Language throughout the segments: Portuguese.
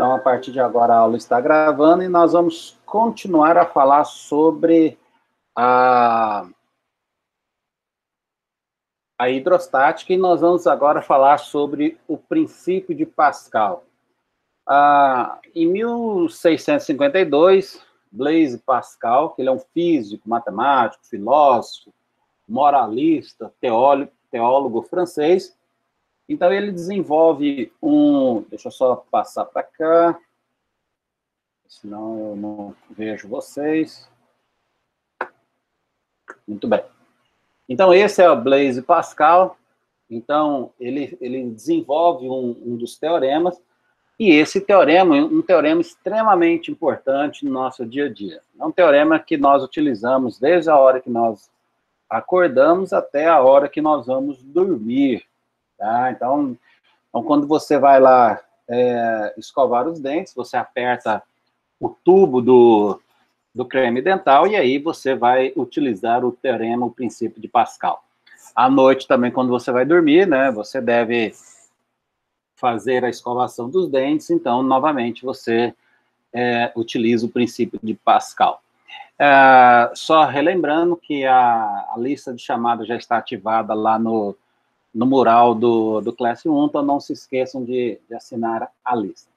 Então, a partir de agora, a aula está gravando e nós vamos continuar a falar sobre a hidrostática e nós vamos agora falar sobre o princípio de Pascal. Em 1652, Blaise Pascal, que ele é um físico, matemático, filósofo, moralista, teólogo francês. Então, ele desenvolve deixa eu só passar para cá, senão eu não vejo vocês. Muito bem. Então, esse é o Blaise Pascal. Então, ele desenvolve um dos teoremas, e esse teorema é um teorema extremamente importante no nosso dia a dia. É um teorema que nós utilizamos desde a hora que nós acordamos até a hora que nós vamos dormir. Tá? Então, quando você vai lá escovar os dentes, você aperta o tubo do creme dental e aí você vai utilizar o teorema, o princípio de Pascal. À noite também, quando você vai dormir, né, você deve fazer a escovação dos dentes, então, novamente, você utiliza o princípio de Pascal. Só relembrando que a lista de chamadas já está ativada lá no mural do Classroom, então não se esqueçam de assinar a lista.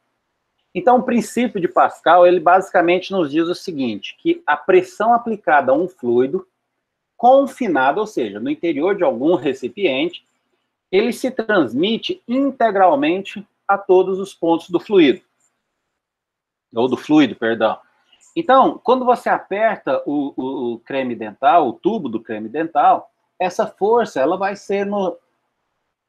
Então, o princípio de Pascal, ele basicamente nos diz o seguinte, que a pressão aplicada a um fluido confinado, ou seja, no interior de algum recipiente, ele se transmite integralmente a todos os pontos do fluido. Ou do fluido, perdão. Então, quando você aperta o creme dental, o tubo do creme dental, essa força ela vai ser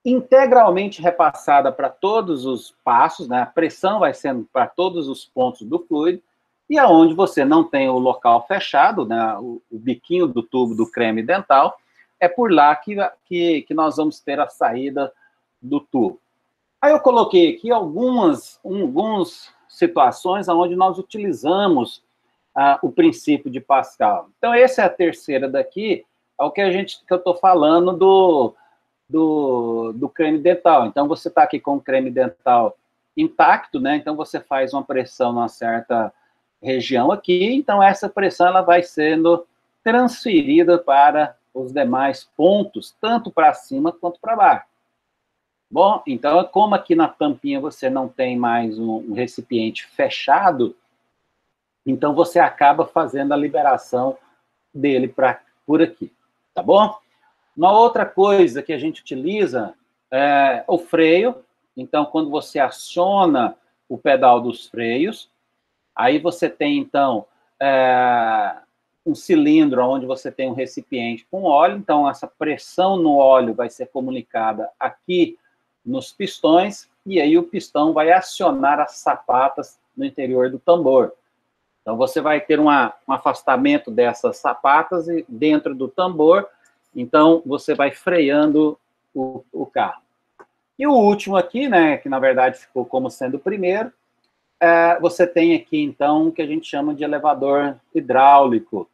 integralmente repassada para todos os passos, né? A pressão vai sendo para todos os pontos do fluido, e aonde você não tem o local fechado, né? O biquinho do tubo do creme dental, é por lá que nós vamos ter a saída do tubo. Aí eu coloquei aqui algumas situações onde nós utilizamos o princípio de Pascal. Então, essa é a terceira daqui, é o que eu estou falando do creme dental. Então, você está aqui com o creme dental intacto, né? Então, você faz uma pressão numa certa região aqui, então essa pressão ela vai sendo transferida para os demais pontos, tanto para cima quanto para baixo. Bom, então, como aqui na tampinha você não tem mais um recipiente fechado, então você acaba fazendo a liberação dele por aqui, tá bom? Uma outra coisa que a gente utiliza é o freio. Então, quando você aciona o pedal dos freios, aí você tem, então, um cilindro onde você tem um recipiente com óleo. Então, essa pressão no óleo vai ser comunicada aqui nos pistões, e aí o pistão vai acionar as sapatas no interior do tambor. Então, você vai ter um afastamento dessas sapatas dentro do tambor, então você vai freando o carro. E o último aqui, né, que na verdade ficou como sendo o primeiro, você tem aqui, então, o que a gente chama de elevador hidráulico.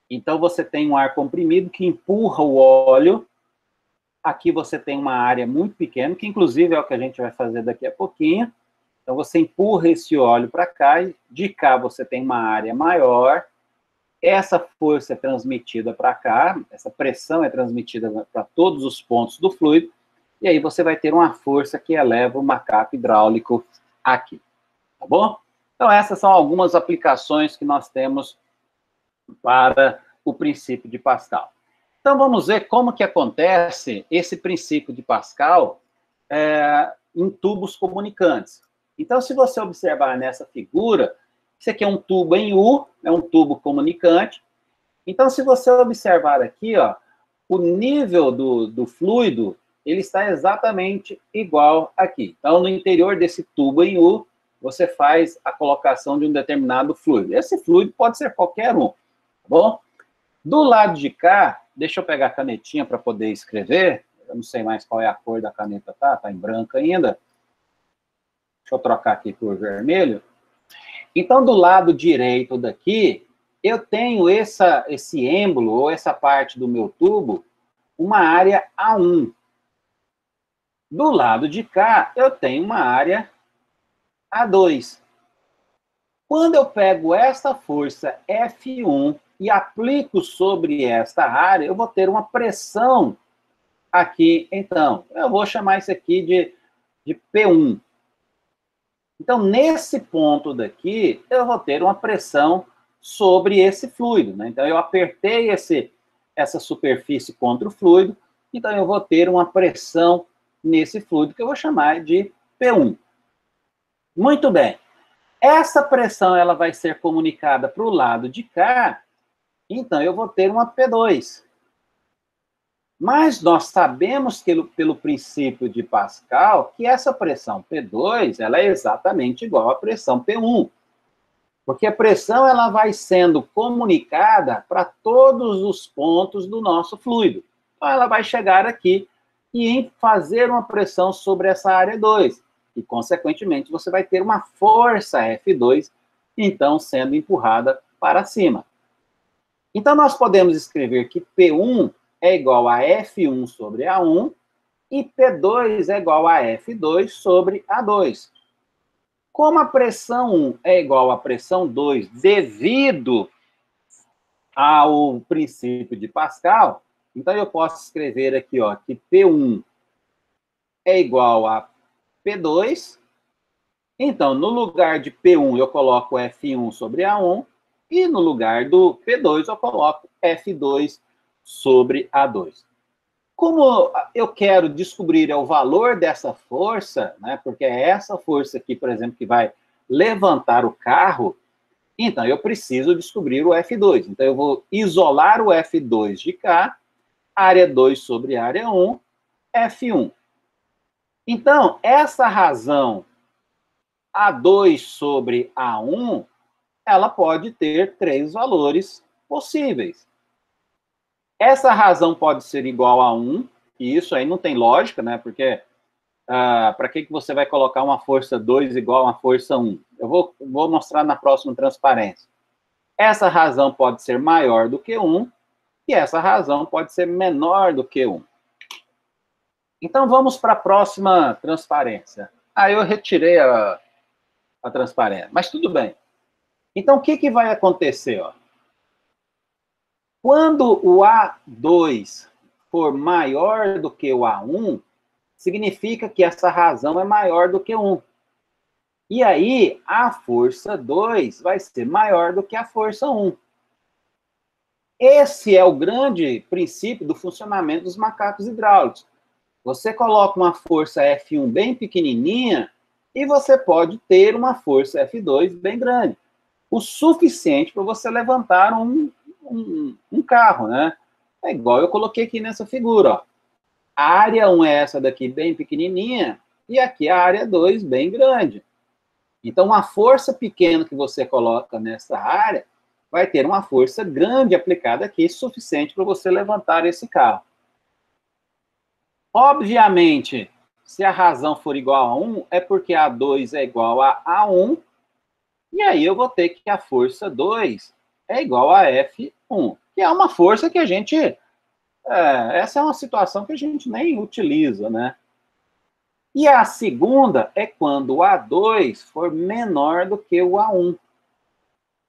Então, você tem um ar comprimido que empurra o óleo. Aqui você tem uma área muito pequena, que inclusive é o que a gente vai fazer daqui a pouquinho. Então, você empurra esse óleo para cá, e de cá você tem uma área maior. Essa força é transmitida para cá, essa pressão é transmitida para todos os pontos do fluido, e aí você vai ter uma força que eleva o macaco hidráulico aqui. Tá bom? Então, essas são algumas aplicações que nós temos para o princípio de Pascal. Então, vamos ver como que acontece esse princípio de Pascal em tubos comunicantes. Então, se você observar nessa figura, isso aqui é um tubo em U, é um tubo comunicante. Então, se você observar aqui, ó, o nível do fluido, ele está exatamente igual aqui. Então, no interior desse tubo em U, você faz a colocação de um determinado fluido. Esse fluido pode ser qualquer um, tá bom? Do lado de cá, deixa eu pegar a canetinha para poder escrever. Eu não sei mais qual é a cor da caneta, tá? Tá em branco ainda. Deixa eu trocar aqui por vermelho. Então, do lado direito daqui, eu tenho esse êmbolo, ou essa parte do meu tubo, uma área A1. Do lado de cá, eu tenho uma área A2. Quando eu pego essa força F1 e aplico sobre esta área, eu vou ter uma pressão aqui, então. Eu vou chamar isso aqui de P1. Então, nesse ponto daqui, eu vou ter uma pressão sobre esse fluido, né? Então, eu apertei essa superfície contra o fluido, então eu vou ter uma pressão nesse fluido que eu vou chamar de P1. Muito bem. Essa pressão ela vai ser comunicada para o lado de cá, então eu vou ter uma P2. Mas nós sabemos que, pelo princípio de Pascal, que essa pressão P2 ela é exatamente igual à pressão P1. Porque a pressão ela vai sendo comunicada para todos os pontos do nosso fluido. Então, ela vai chegar aqui e fazer uma pressão sobre essa área 2. E, consequentemente, você vai ter uma força F2, então, sendo empurrada para cima. Então, nós podemos escrever que P1 é igual a F1 sobre A1 e P2 é igual a F2 sobre A2. Como a pressão 1 é igual à pressão 2 devido ao princípio de Pascal, então eu posso escrever aqui, ó, que P1 é igual a P2. Então, no lugar de P1 eu coloco F1 sobre A1 e no lugar do P2 eu coloco F2 sobre A2. Como eu quero descobrir o valor dessa força, né, porque é essa força aqui, por exemplo, que vai levantar o carro, então eu preciso descobrir o F2. Então eu vou isolar o F2 de cá, área 2 sobre área 1, F1. Então, essa razão A2 sobre A1, ela pode ter 3 valores possíveis. Essa razão pode ser igual a 1, e isso aí não tem lógica, né? Porque para que você vai colocar uma força 2 igual a uma força 1? Eu vou mostrar na próxima transparência. Essa razão pode ser maior do que 1, e essa razão pode ser menor do que 1. Então, vamos para a próxima transparência. Eu retirei a transparência, mas tudo bem. Então, o que vai acontecer? Ó? Quando o A2 for maior do que o A1, significa que essa razão é maior do que 1. E aí, a força 2 vai ser maior do que a força 1. Esse é o grande princípio do funcionamento dos macacos hidráulicos. Você coloca uma força F1 bem pequenininha e você pode ter uma força F2 bem grande. O suficiente para você levantar um carro, né? É igual eu coloquei aqui nessa figura, ó. A área 1 é essa daqui bem pequenininha e aqui a área 2 bem grande. Então, uma força pequena que você coloca nessa área vai ter uma força grande aplicada aqui, suficiente para você levantar esse carro. Obviamente, se a razão for igual a 1, é porque A2 é igual a A1, e aí eu vou ter que a força 2 é igual a F1, que é uma força que a gente... essa é uma situação que a gente nem utiliza, né? E a segunda é quando o A2 for menor do que o A1.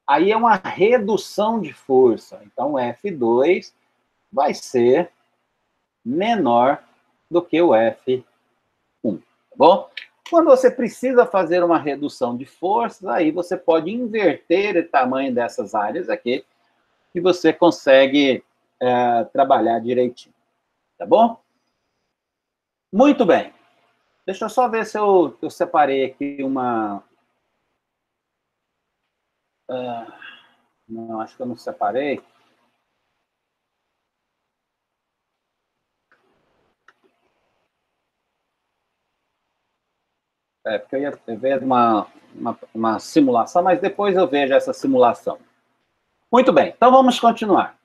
Aí é uma redução de força. Então, o F2 vai ser menor do que o F1. Tá bom? Quando você precisa fazer uma redução de forças, aí você pode inverter o tamanho dessas áreas aqui e você consegue trabalhar direitinho. Tá bom? Muito bem. Deixa eu só ver se eu separei aqui uma... não, acho que eu não separei. Porque eu ia ver uma simulação, mas depois eu vejo essa simulação. Muito bem, então vamos continuar.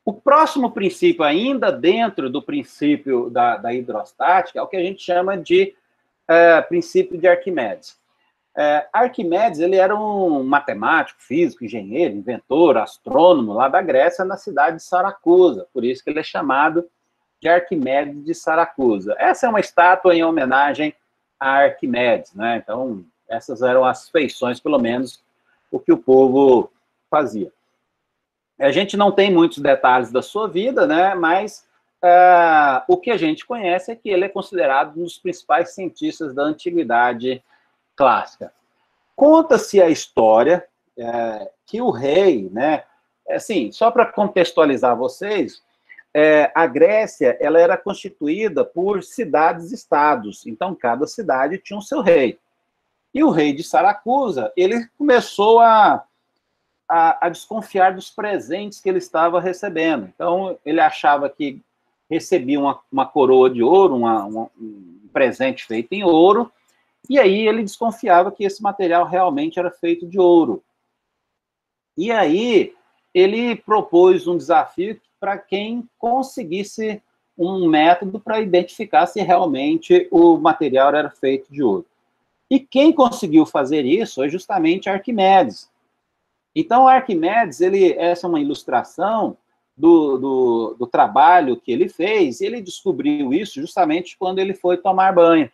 O próximo princípio, ainda dentro do princípio da hidrostática, é o que a gente chama de princípio de Arquimedes. Arquimedes, ele era um matemático, físico, engenheiro, inventor, astrônomo, lá da Grécia, na cidade de Saracusa. Por isso que ele é chamado de Arquimedes de Saracusa. Essa é uma estátua em homenagem a Arquimedes, né? Então, Essas eram as feições, pelo menos, o que o povo fazia. A gente não tem muitos detalhes da sua vida, né? Mas o que a gente conhece é que ele é considerado um dos principais cientistas da antiguidade clássica. Conta-se a história que o rei, né? Assim, só para contextualizar vocês, a Grécia ela era constituída por cidades-estados. Então, cada cidade tinha o seu rei. E o rei de Saracusa, ele começou a desconfiar dos presentes que ele estava recebendo. Então, ele achava que recebia uma coroa de ouro, um presente feito em ouro, e aí ele desconfiava que esse material realmente era feito de ouro. E aí ele propôs um desafio para quem conseguisse um método para identificar se realmente o material era feito de ouro. E quem conseguiu fazer isso é justamente Arquimedes. Então, Arquimedes, essa é uma ilustração do trabalho que ele fez, e ele descobriu isso justamente quando ele foi tomar banho.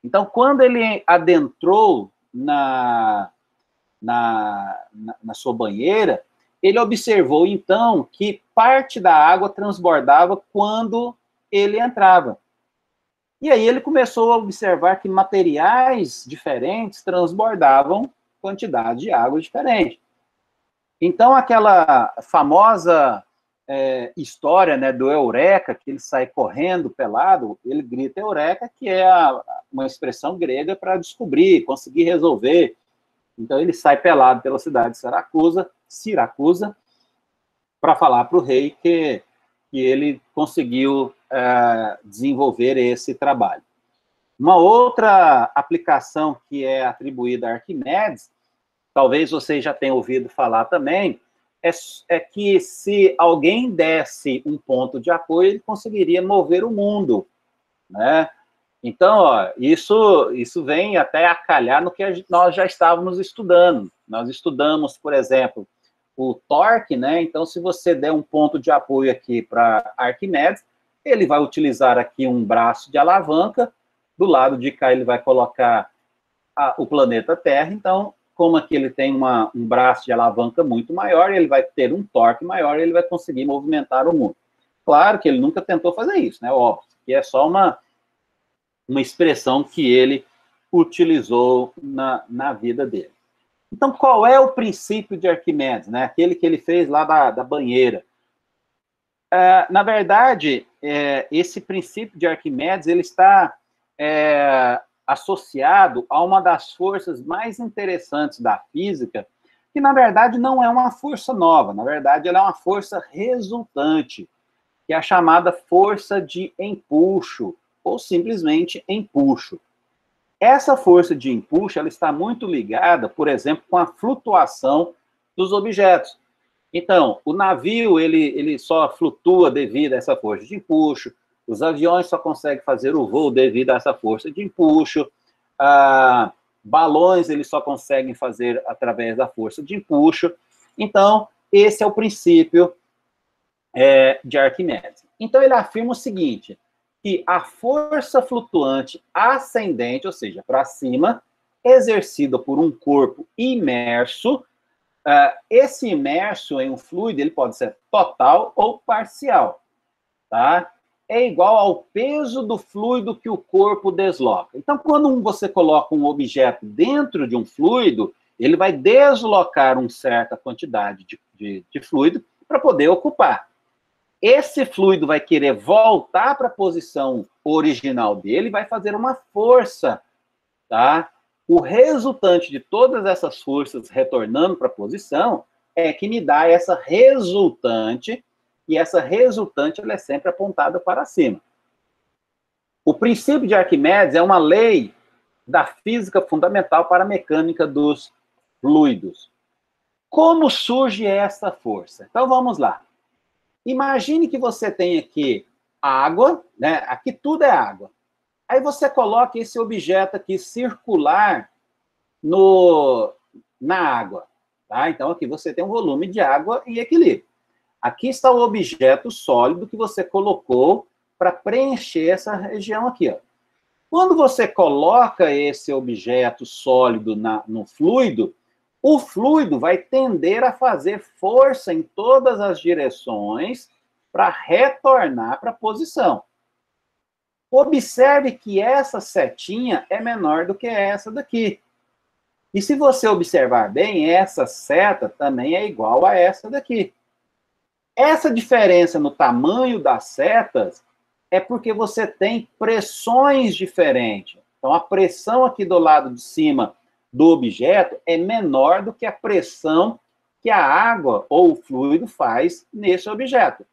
Então, quando ele adentrou na sua banheira, ele observou, então, que parte da água transbordava quando ele entrava. E aí ele começou a observar que materiais diferentes transbordavam quantidade de água diferente. Então, aquela famosa história, né, do Eureka, que ele sai correndo pelado, ele grita Eureka, que é uma expressão grega para descobrir, conseguir resolver. Então, ele sai pelado pela cidade de Siracusa, para falar para o rei que ele conseguiu desenvolver esse trabalho. Uma outra aplicação que é atribuída a Arquimedes, talvez vocês já tenham ouvido falar também, é que se alguém desse um ponto de apoio, ele conseguiria mover o mundo, né? Então, isso vem até a calhar no que nós já estávamos estudando. Nós estudamos, por exemplo, o torque, né? Então, se você der um ponto de apoio aqui para Arquimedes, ele vai utilizar aqui um braço de alavanca, do lado de cá ele vai colocar o planeta Terra. Então, como aqui ele tem um braço de alavanca muito maior, ele vai ter um torque maior, ele vai conseguir movimentar o mundo. Claro que ele nunca tentou fazer isso, né? Óbvio, que é só uma expressão que ele utilizou na vida dele. Então, qual é o princípio de Arquimedes, né? Aquele que ele fez lá da banheira. Na verdade, esse princípio de Arquimedes, ele está associado a uma das forças mais interessantes da física, que, na verdade, não é uma força nova. Na verdade, ela é uma força resultante, que é a chamada força de empuxo, ou simplesmente empuxo. Essa força de empuxo ela está muito ligada, por exemplo, com a flutuação dos objetos. Então, o navio ele só flutua devido a essa força de empuxo, os aviões só conseguem fazer o voo devido a essa força de empuxo, balões eles só conseguem fazer através da força de empuxo. Então, esse é o princípio de Arquimedes. Então, ele afirma o seguinte, que a força flutuante ascendente, ou seja, para cima, exercida por um corpo imerso, esse imerso em um fluido, ele pode ser total ou parcial, tá? É igual ao peso do fluido que o corpo desloca. Então, quando você coloca um objeto dentro de um fluido, ele vai deslocar uma certa quantidade de fluido para poder ocupar. Esse fluido vai querer voltar para a posição original dele, vai fazer uma força, tá? O resultante de todas essas forças retornando para a posição é que me dá essa resultante, e essa resultante ela é sempre apontada para cima. O princípio de Arquimedes é uma lei da física fundamental para a mecânica dos fluidos. Como surge essa força? Então, vamos lá. Imagine que você tem aqui água, né? Aqui tudo é água. Aí você coloca esse objeto aqui circular na água. Tá? Então, aqui você tem um volume de água em equilíbrio. Aqui está o objeto sólido que você colocou para preencher essa região aqui. Ó. Quando você coloca esse objeto sólido no fluido, o fluido vai tender a fazer força em todas as direções para retornar para a posição. Observe que essa setinha é menor do que essa daqui. E se você observar bem, essa seta também é igual a essa daqui. Essa diferença no tamanho das setas é porque você tem pressões diferentes. Então, a pressão aqui do lado de cima do objeto é menor do que a pressão que a água ou o fluido faz nesse objeto.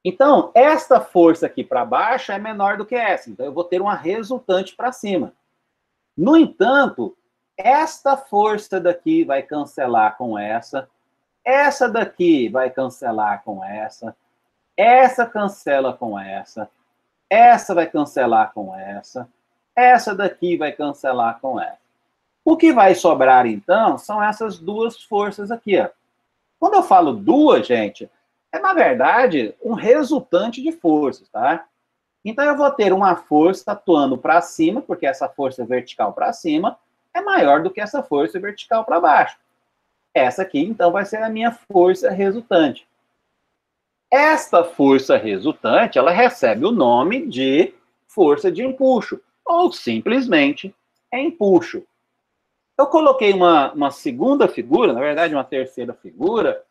Então, esta força aqui para baixo é menor do que essa. Então, eu vou ter uma resultante para cima. No entanto, esta força daqui vai cancelar com essa daqui vai cancelar com essa cancela com essa vai cancelar com essa daqui vai cancelar com essa. O que vai sobrar, então, são essas duas forças aqui, ó. Quando eu falo duas, gente, é, na verdade, um resultante de forças, tá? Então, eu vou ter uma força atuando para cima, porque essa força vertical para cima é maior do que essa força vertical para baixo. Essa aqui, então, vai ser a minha força resultante. Esta força resultante, ela recebe o nome de força de empuxo, ou simplesmente empuxo. Eu coloquei uma segunda figura, na verdade, uma terceira figura,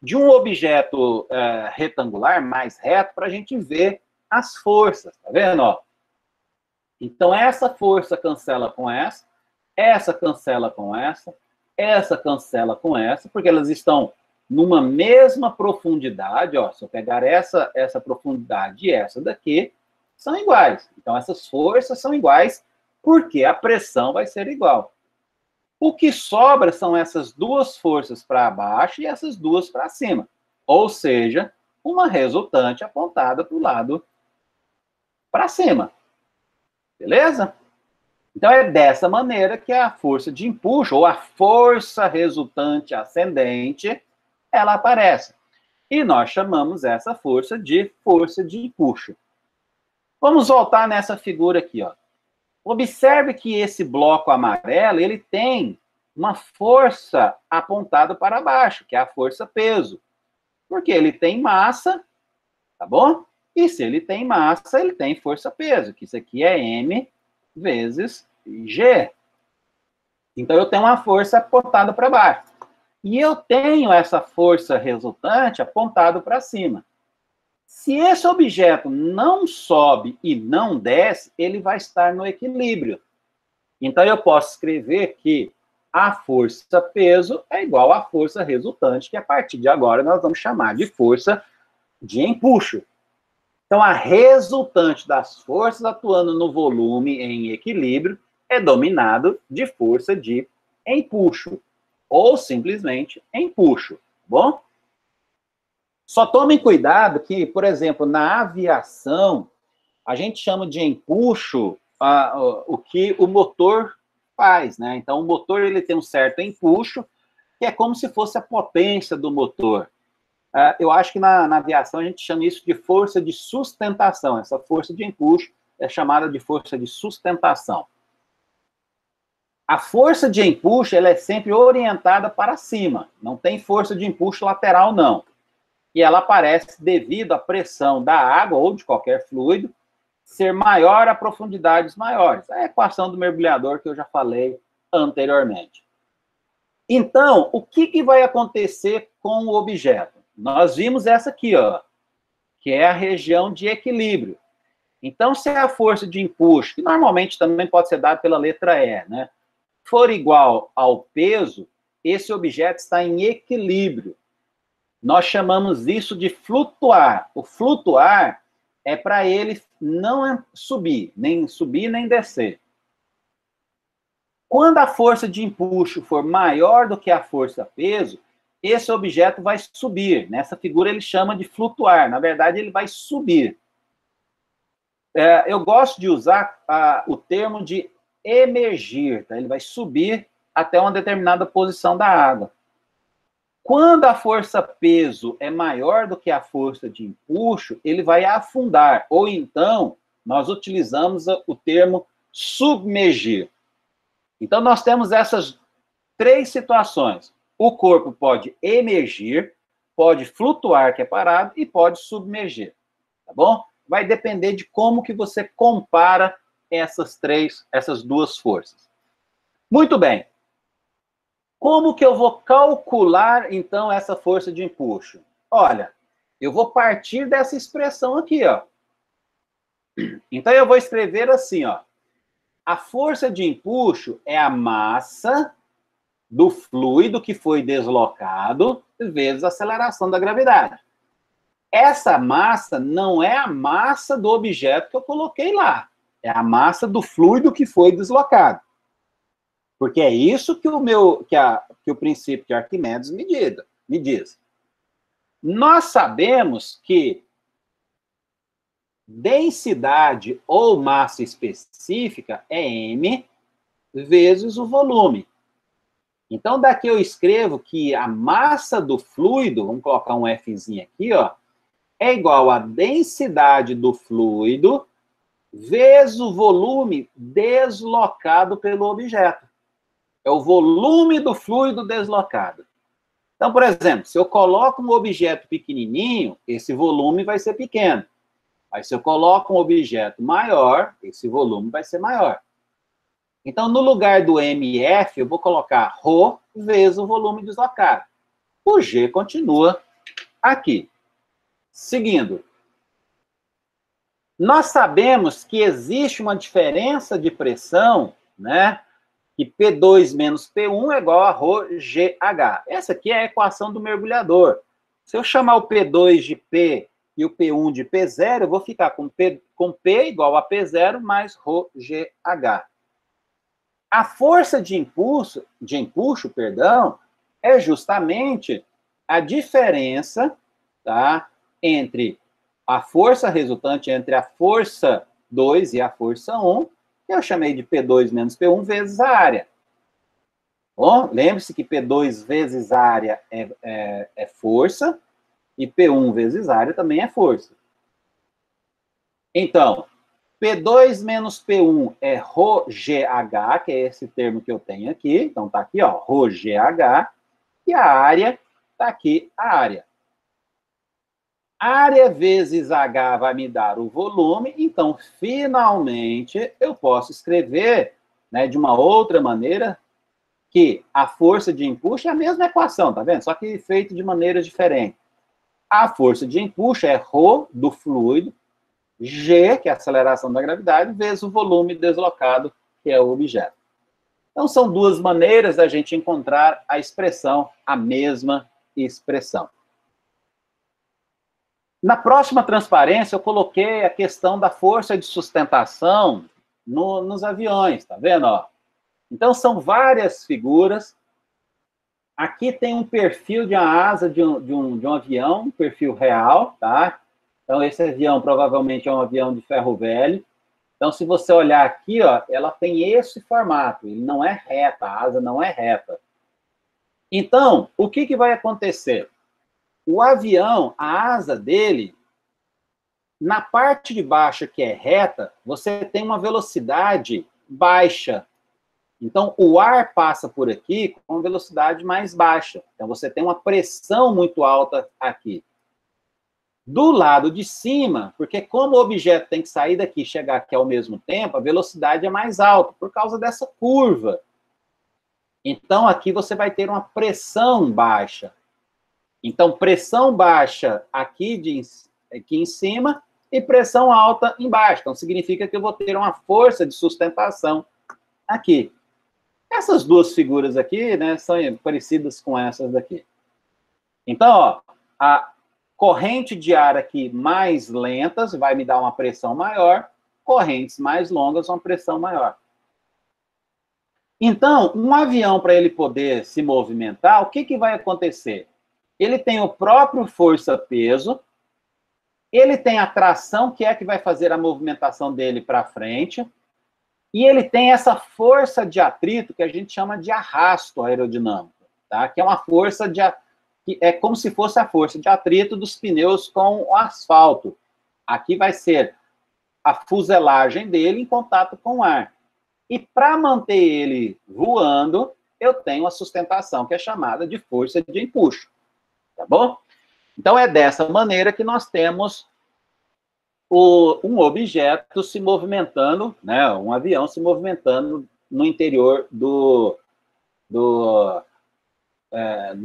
de um objeto retangular, mais reto, para a gente ver as forças, tá vendo? Ó? Então, essa força cancela com essa cancela com essa cancela com essa, porque elas estão numa mesma profundidade, ó, se eu pegar essa profundidade e essa daqui, são iguais. Então, essas forças são iguais, porque a pressão vai ser igual. O que sobra são essas duas forças para baixo e essas duas para cima. Ou seja, uma resultante apontada para o lado para cima. Beleza? Então, é dessa maneira que a força de empuxo, ou a força resultante ascendente, ela aparece. E nós chamamos essa força de empuxo. Vamos voltar nessa figura aqui, ó. Observe que esse bloco amarelo, ele tem uma força apontada para baixo, que é a força peso. Porque ele tem massa, tá bom? E se ele tem massa, ele tem força peso, que isso aqui é M vezes G. Então, eu tenho uma força apontada para baixo. E eu tenho essa força resultante apontada para cima. Se esse objeto não sobe e não desce, ele vai estar no equilíbrio. Então, eu posso escrever que a força peso é igual à força resultante, que a partir de agora nós vamos chamar de força de empuxo. Então, a resultante das forças atuando no volume em equilíbrio é dominado de força de empuxo, ou simplesmente empuxo, tá bom? Só tomem cuidado que, por exemplo, na aviação, a gente chama de empuxo o que o motor faz, né? Então, o motor ele tem um certo empuxo, que é como se fosse a potência do motor. Eu acho que na aviação a gente chama isso de força de sustentação. Essa força de empuxo é chamada de força de sustentação. A força de empuxo ela é sempre orientada para cima. Não tem força de empuxo lateral, não. E ela aparece devido à pressão da água ou de qualquer fluido ser maior a profundidades maiores. É a equação do mergulhador que eu já falei anteriormente. Então, o que vai acontecer com o objeto? Nós vimos essa aqui, ó, que é a região de equilíbrio. Então, se a força de empuxo, que normalmente também pode ser dada pela letra E, né, for igual ao peso, esse objeto está em equilíbrio. Nós chamamos isso de flutuar. O flutuar é para ele não subir nem descer. Quando a força de empuxo for maior do que a força peso, esse objeto vai subir. Nessa figura ele chama de flutuar. Na verdade, ele vai subir. Eu gosto de usar o termo de emergir. Tá? Ele vai subir até uma determinada posição da água. Quando a força peso é maior do que a força de empuxo, ele vai afundar, ou então nós utilizamos o termo submergir. Então, nós temos essas 3 situações. O corpo pode emergir, pode flutuar, que é parado, e pode submergir, tá bom? Vai depender de como que você compara essas 2 forças. Muito bem. Como que eu vou calcular, então, essa força de empuxo? Olha, eu vou partir dessa expressão aqui, ó. Então, eu vou escrever assim, ó. A força de empuxo é a massa do fluido que foi deslocado vezes a aceleração da gravidade. Essa massa não é a massa do objeto que eu coloquei lá. É a massa do fluido que foi deslocado. Porque é isso que o princípio de Arquimedes me diz. Nós sabemos que densidade ou massa específica é m vezes o volume. Então, daqui eu escrevo que a massa do fluido, vamos colocar um Fzinho aqui, ó, é igual à densidade do fluido vezes o volume deslocado pelo objeto. É o volume do fluido deslocado. Então, por exemplo, se eu coloco um objeto pequenininho, esse volume vai ser pequeno. Aí, se eu coloco um objeto maior, esse volume vai ser maior. Então, no lugar do MF, eu vou colocar ρ vezes o volume deslocado. O G continua aqui. Seguindo. Nós sabemos que existe uma diferença de pressão, né? Que P2 menos P1 é igual a ρGH. Essa aqui é a equação do mergulhador. Se eu chamar o P2 de P e o P1 de P0, eu vou ficar com P igual a P0 mais ρGH. A força de empuxo, é justamente a diferença, tá, entre a força resultante entre a força 2 e a força 1, que eu chamei de P2 menos P1 vezes a área. Bom, lembre-se que P2 vezes área é força, e P1 vezes área também é força. Então, P2 menos P1 é ρGH, que é esse termo que eu tenho aqui. Então, tá aqui, ó, ρGH. E a área, tá aqui a área. Área vezes H vai me dar o volume. Então, finalmente, eu posso escrever, né, de uma outra maneira, que a força de empuxo é a mesma equação, tá vendo? Só que feito de maneiras diferentes. A força de empuxo é ρ do fluido, G, que é a aceleração da gravidade, vezes o volume deslocado, que é o objeto. Então, são 2 maneiras da gente encontrar a expressão, a mesma expressão. Na próxima transparência, eu coloquei a questão da força de sustentação nos aviões, tá vendo? Ó? Então, são várias figuras. Aqui tem um perfil de uma asa de um avião, um perfil real, tá? Então, esse avião provavelmente é um avião de ferro velho. Então, se você olhar aqui, ó, ela tem esse formato. Ele não é reta, a asa não é reta. Então, o que vai acontecer? O avião, a asa dele, na parte de baixo que é reta, você tem uma velocidade baixa. Então, o ar passa por aqui com velocidade mais baixa. Então, você tem uma pressão muito alta aqui. Do lado de cima, porque como o objeto tem que sair daqui e chegar aqui ao mesmo tempo, a velocidade é mais alta, por causa dessa curva. Então, aqui você vai ter uma pressão baixa. Então, pressão baixa aqui em cima e pressão alta embaixo. Então, significa que eu vou ter uma força de sustentação aqui. Essas 2 figuras aqui, né, são parecidas com essas daqui. Então, ó, a corrente de ar aqui mais lentas vai me dar uma pressão maior, correntes mais longas, uma pressão maior. Então, um avião, para ele poder se movimentar, o que vai acontecer? Ele tem o próprio força-peso, ele tem a tração, que é que vai fazer a movimentação dele para frente, e ele tem essa força de atrito, que a gente chama de arrasto aerodinâmico, tá? Que é uma força que é como se fosse a força de atrito dos pneus com o asfalto. Aqui vai ser a fuselagem dele em contato com o ar. E para manter ele voando, eu tenho a sustentação, que é chamada de força de empuxo. Tá bom? Então, é dessa maneira que nós temos um objeto se movimentando, né, um avião se movimentando no interior de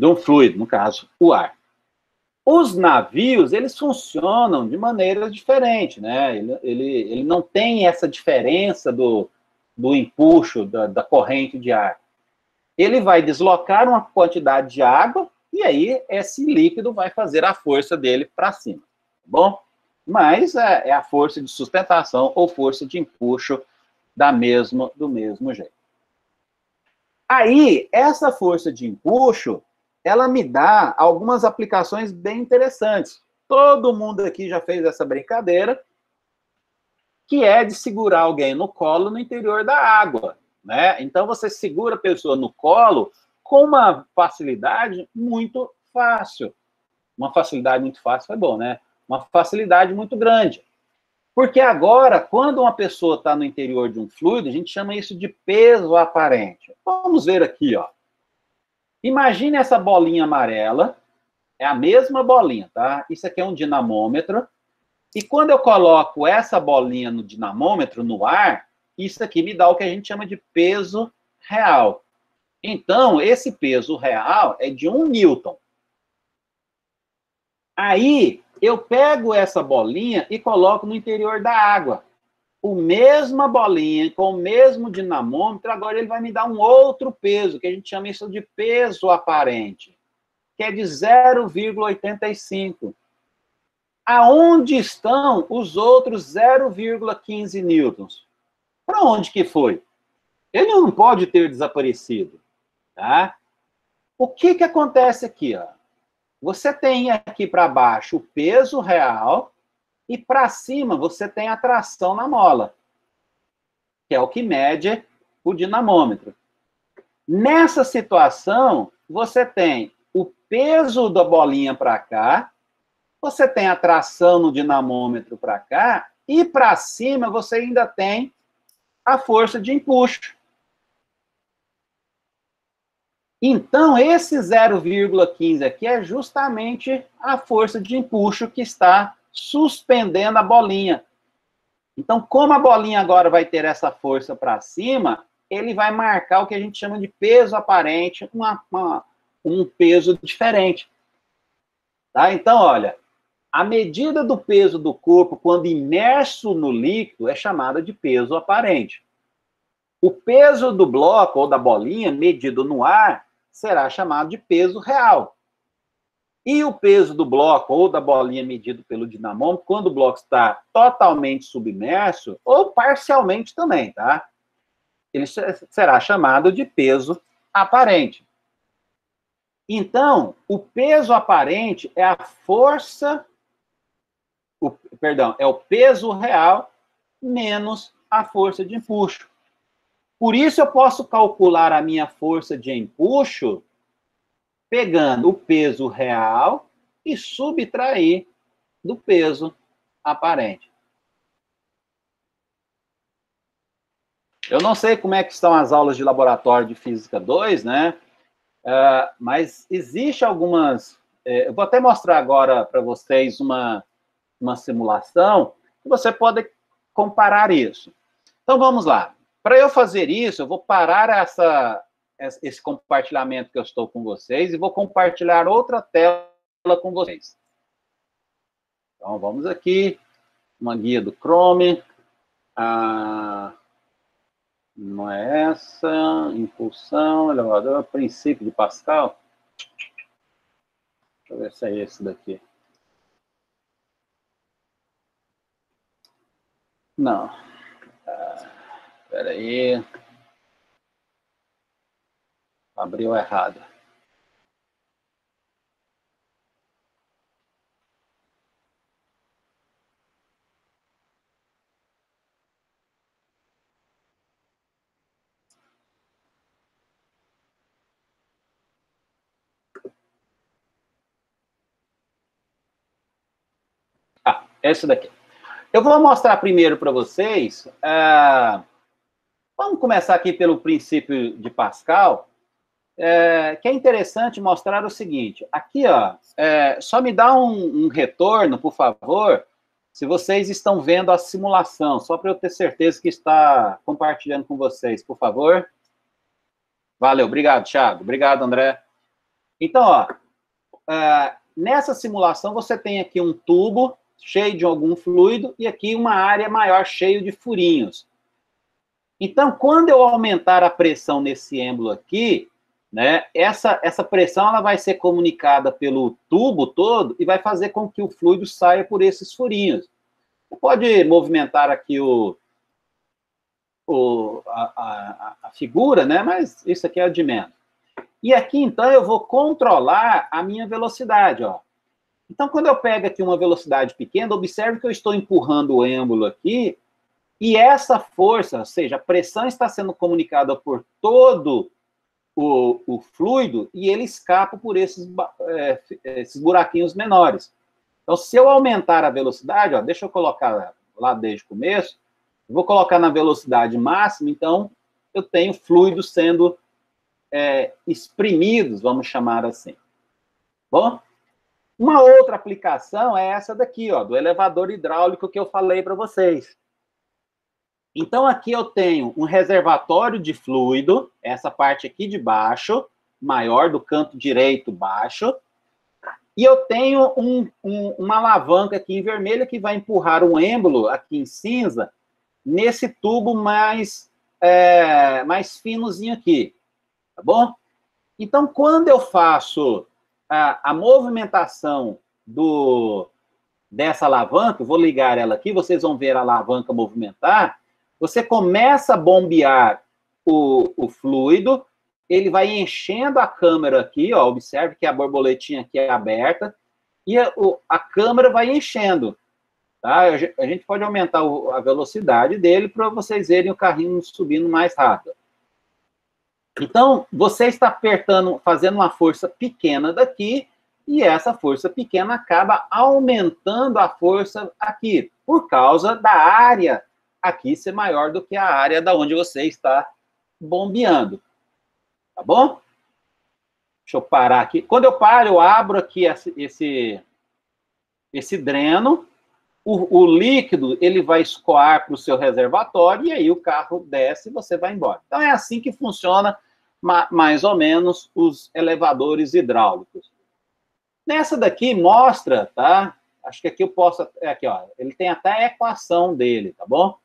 um fluido, no caso, o ar. Os navios, eles funcionam de maneira diferente, né? Ele não tem essa diferença do empuxo, da corrente de ar. Ele vai deslocar uma quantidade de água e aí esse líquido vai fazer a força dele para cima, tá bom? Mas é a força de sustentação ou força de empuxo do mesmo jeito. Aí, essa força de empuxo, ela me dá algumas aplicações bem interessantes. Todo mundo aqui já fez essa brincadeira, que é de segurar alguém no colo no interior da água, né? Então, você segura a pessoa no colo com uma facilidade muito fácil. Uma facilidade muito fácil é bom, né? Uma facilidade muito grande. Porque agora, quando uma pessoa está no interior de um fluido, a gente chama isso de peso aparente. Vamos ver aqui, ó. Imagine essa bolinha amarela, é a mesma bolinha, tá? Isso aqui é um dinamômetro. E quando eu coloco essa bolinha no dinamômetro, no ar, isso aqui me dá o que a gente chama de peso real. Então, esse peso real é de 1 newton. Aí, eu pego essa bolinha e coloco no interior da água. O mesma bolinha, com o mesmo dinamômetro, agora ele vai me dar um outro peso, que a gente chama isso de peso aparente, que é de 0,85. Aonde estão os outros 0,15 newtons? Para onde que foi? Ele não pode ter desaparecido, tá? O que que acontece aqui, ó? Você tem aqui para baixo o peso real e para cima você tem a tração na mola, que é o que mede o dinamômetro. Nessa situação, você tem o peso da bolinha para cá, você tem a tração no dinamômetro para cá, e para cima você ainda tem a força de empuxo. Então, esse 0,15 aqui é justamente a força de empuxo que está suspendendo a bolinha. Então, como a bolinha agora vai ter essa força para cima, ele vai marcar o que a gente chama de peso aparente, um peso diferente. Tá? Então, olha, a medida do peso do corpo quando imerso no líquido é chamada de peso aparente. O peso do bloco ou da bolinha medido no ar será chamado de peso real. E o peso do bloco ou da bolinha medido pelo dinamômetro, quando o bloco está totalmente submerso, ou parcialmente também, tá? Ele será chamado de peso aparente. Então, o peso aparente é a força, é o peso real menos a força de empuxo. Por isso, eu posso calcular a minha força de empuxo pegando o peso real e subtrair do peso aparente. Eu não sei como é que estão as aulas de laboratório de Física 2, né? Mas existe algumas... eu vou até mostrar agora para vocês uma simulação que você pode comparar isso. Então, vamos lá. Para eu fazer isso, eu vou parar esse compartilhamento que eu estou com vocês e vou compartilhar outra tela com vocês. Então, vamos aqui, uma guia do Chrome. Não é essa, impulsão, elevador, princípio de Pascal. Deixa eu ver se é esse daqui. Não. Espera aí. Abriu errado. Esse daqui. Eu vou mostrar primeiro para vocês, vamos começar aqui pelo princípio de Pascal, que é interessante mostrar o seguinte, aqui, ó, só me dá um retorno, por favor, se vocês estão vendo a simulação, só para eu ter certeza que está compartilhando com vocês, por favor. Valeu, obrigado, Thiago, obrigado, André. Então, ó, nessa simulação você tem aqui um tubo cheio de algum fluido e aqui uma área maior cheio de furinhos. Então, quando eu aumentar a pressão nesse êmbolo aqui, né, essa pressão ela vai ser comunicada pelo tubo todo e vai fazer com que o fluido saia por esses furinhos. Você pode movimentar aqui a figura, né, mas isso aqui é de menos. E aqui, então, eu vou controlar a minha velocidade, ó. Então, quando eu pego aqui uma velocidade pequena, observe que eu estou empurrando o êmbolo aqui, e essa força, ou seja, a pressão está sendo comunicada por todo o fluido, e ele escapa por esses buraquinhos menores. Então, se eu aumentar a velocidade, ó, deixa eu colocar lá desde o começo, eu vou colocar na velocidade máxima, então, eu tenho fluidos sendo exprimidos, vamos chamar assim. Bom? Uma outra aplicação é essa daqui, ó, do elevador hidráulico que eu falei para vocês. Então, aqui eu tenho um reservatório de fluido, essa parte aqui de baixo, maior do canto direito baixo, e eu tenho uma alavanca aqui em vermelho que vai empurrar um êmbolo aqui em cinza nesse tubo mais finozinho aqui, tá bom? Então, quando eu faço a movimentação dessa alavanca, eu vou ligar ela aqui, vocês vão ver a alavanca movimentar, você começa a bombear o fluido, ele vai enchendo a câmara aqui, ó, observe que a borboletinha aqui é aberta, e a câmara vai enchendo, tá? A gente pode aumentar a velocidade dele para vocês verem o carrinho subindo mais rápido. Então, você está apertando, fazendo uma força pequena daqui, e essa força pequena acaba aumentando a força aqui, por causa da área aqui ser maior do que a área da onde você está bombeando. Tá bom? Deixa eu parar aqui. Quando eu paro, eu abro aqui esse dreno, o líquido ele vai escoar para o seu reservatório e aí o carro desce e você vai embora. Então, é assim que funciona mais ou menos os elevadores hidráulicos. Nessa daqui mostra, tá? Acho que aqui eu posso... Aqui, ó. Ele tem até a equação dele, tá bom?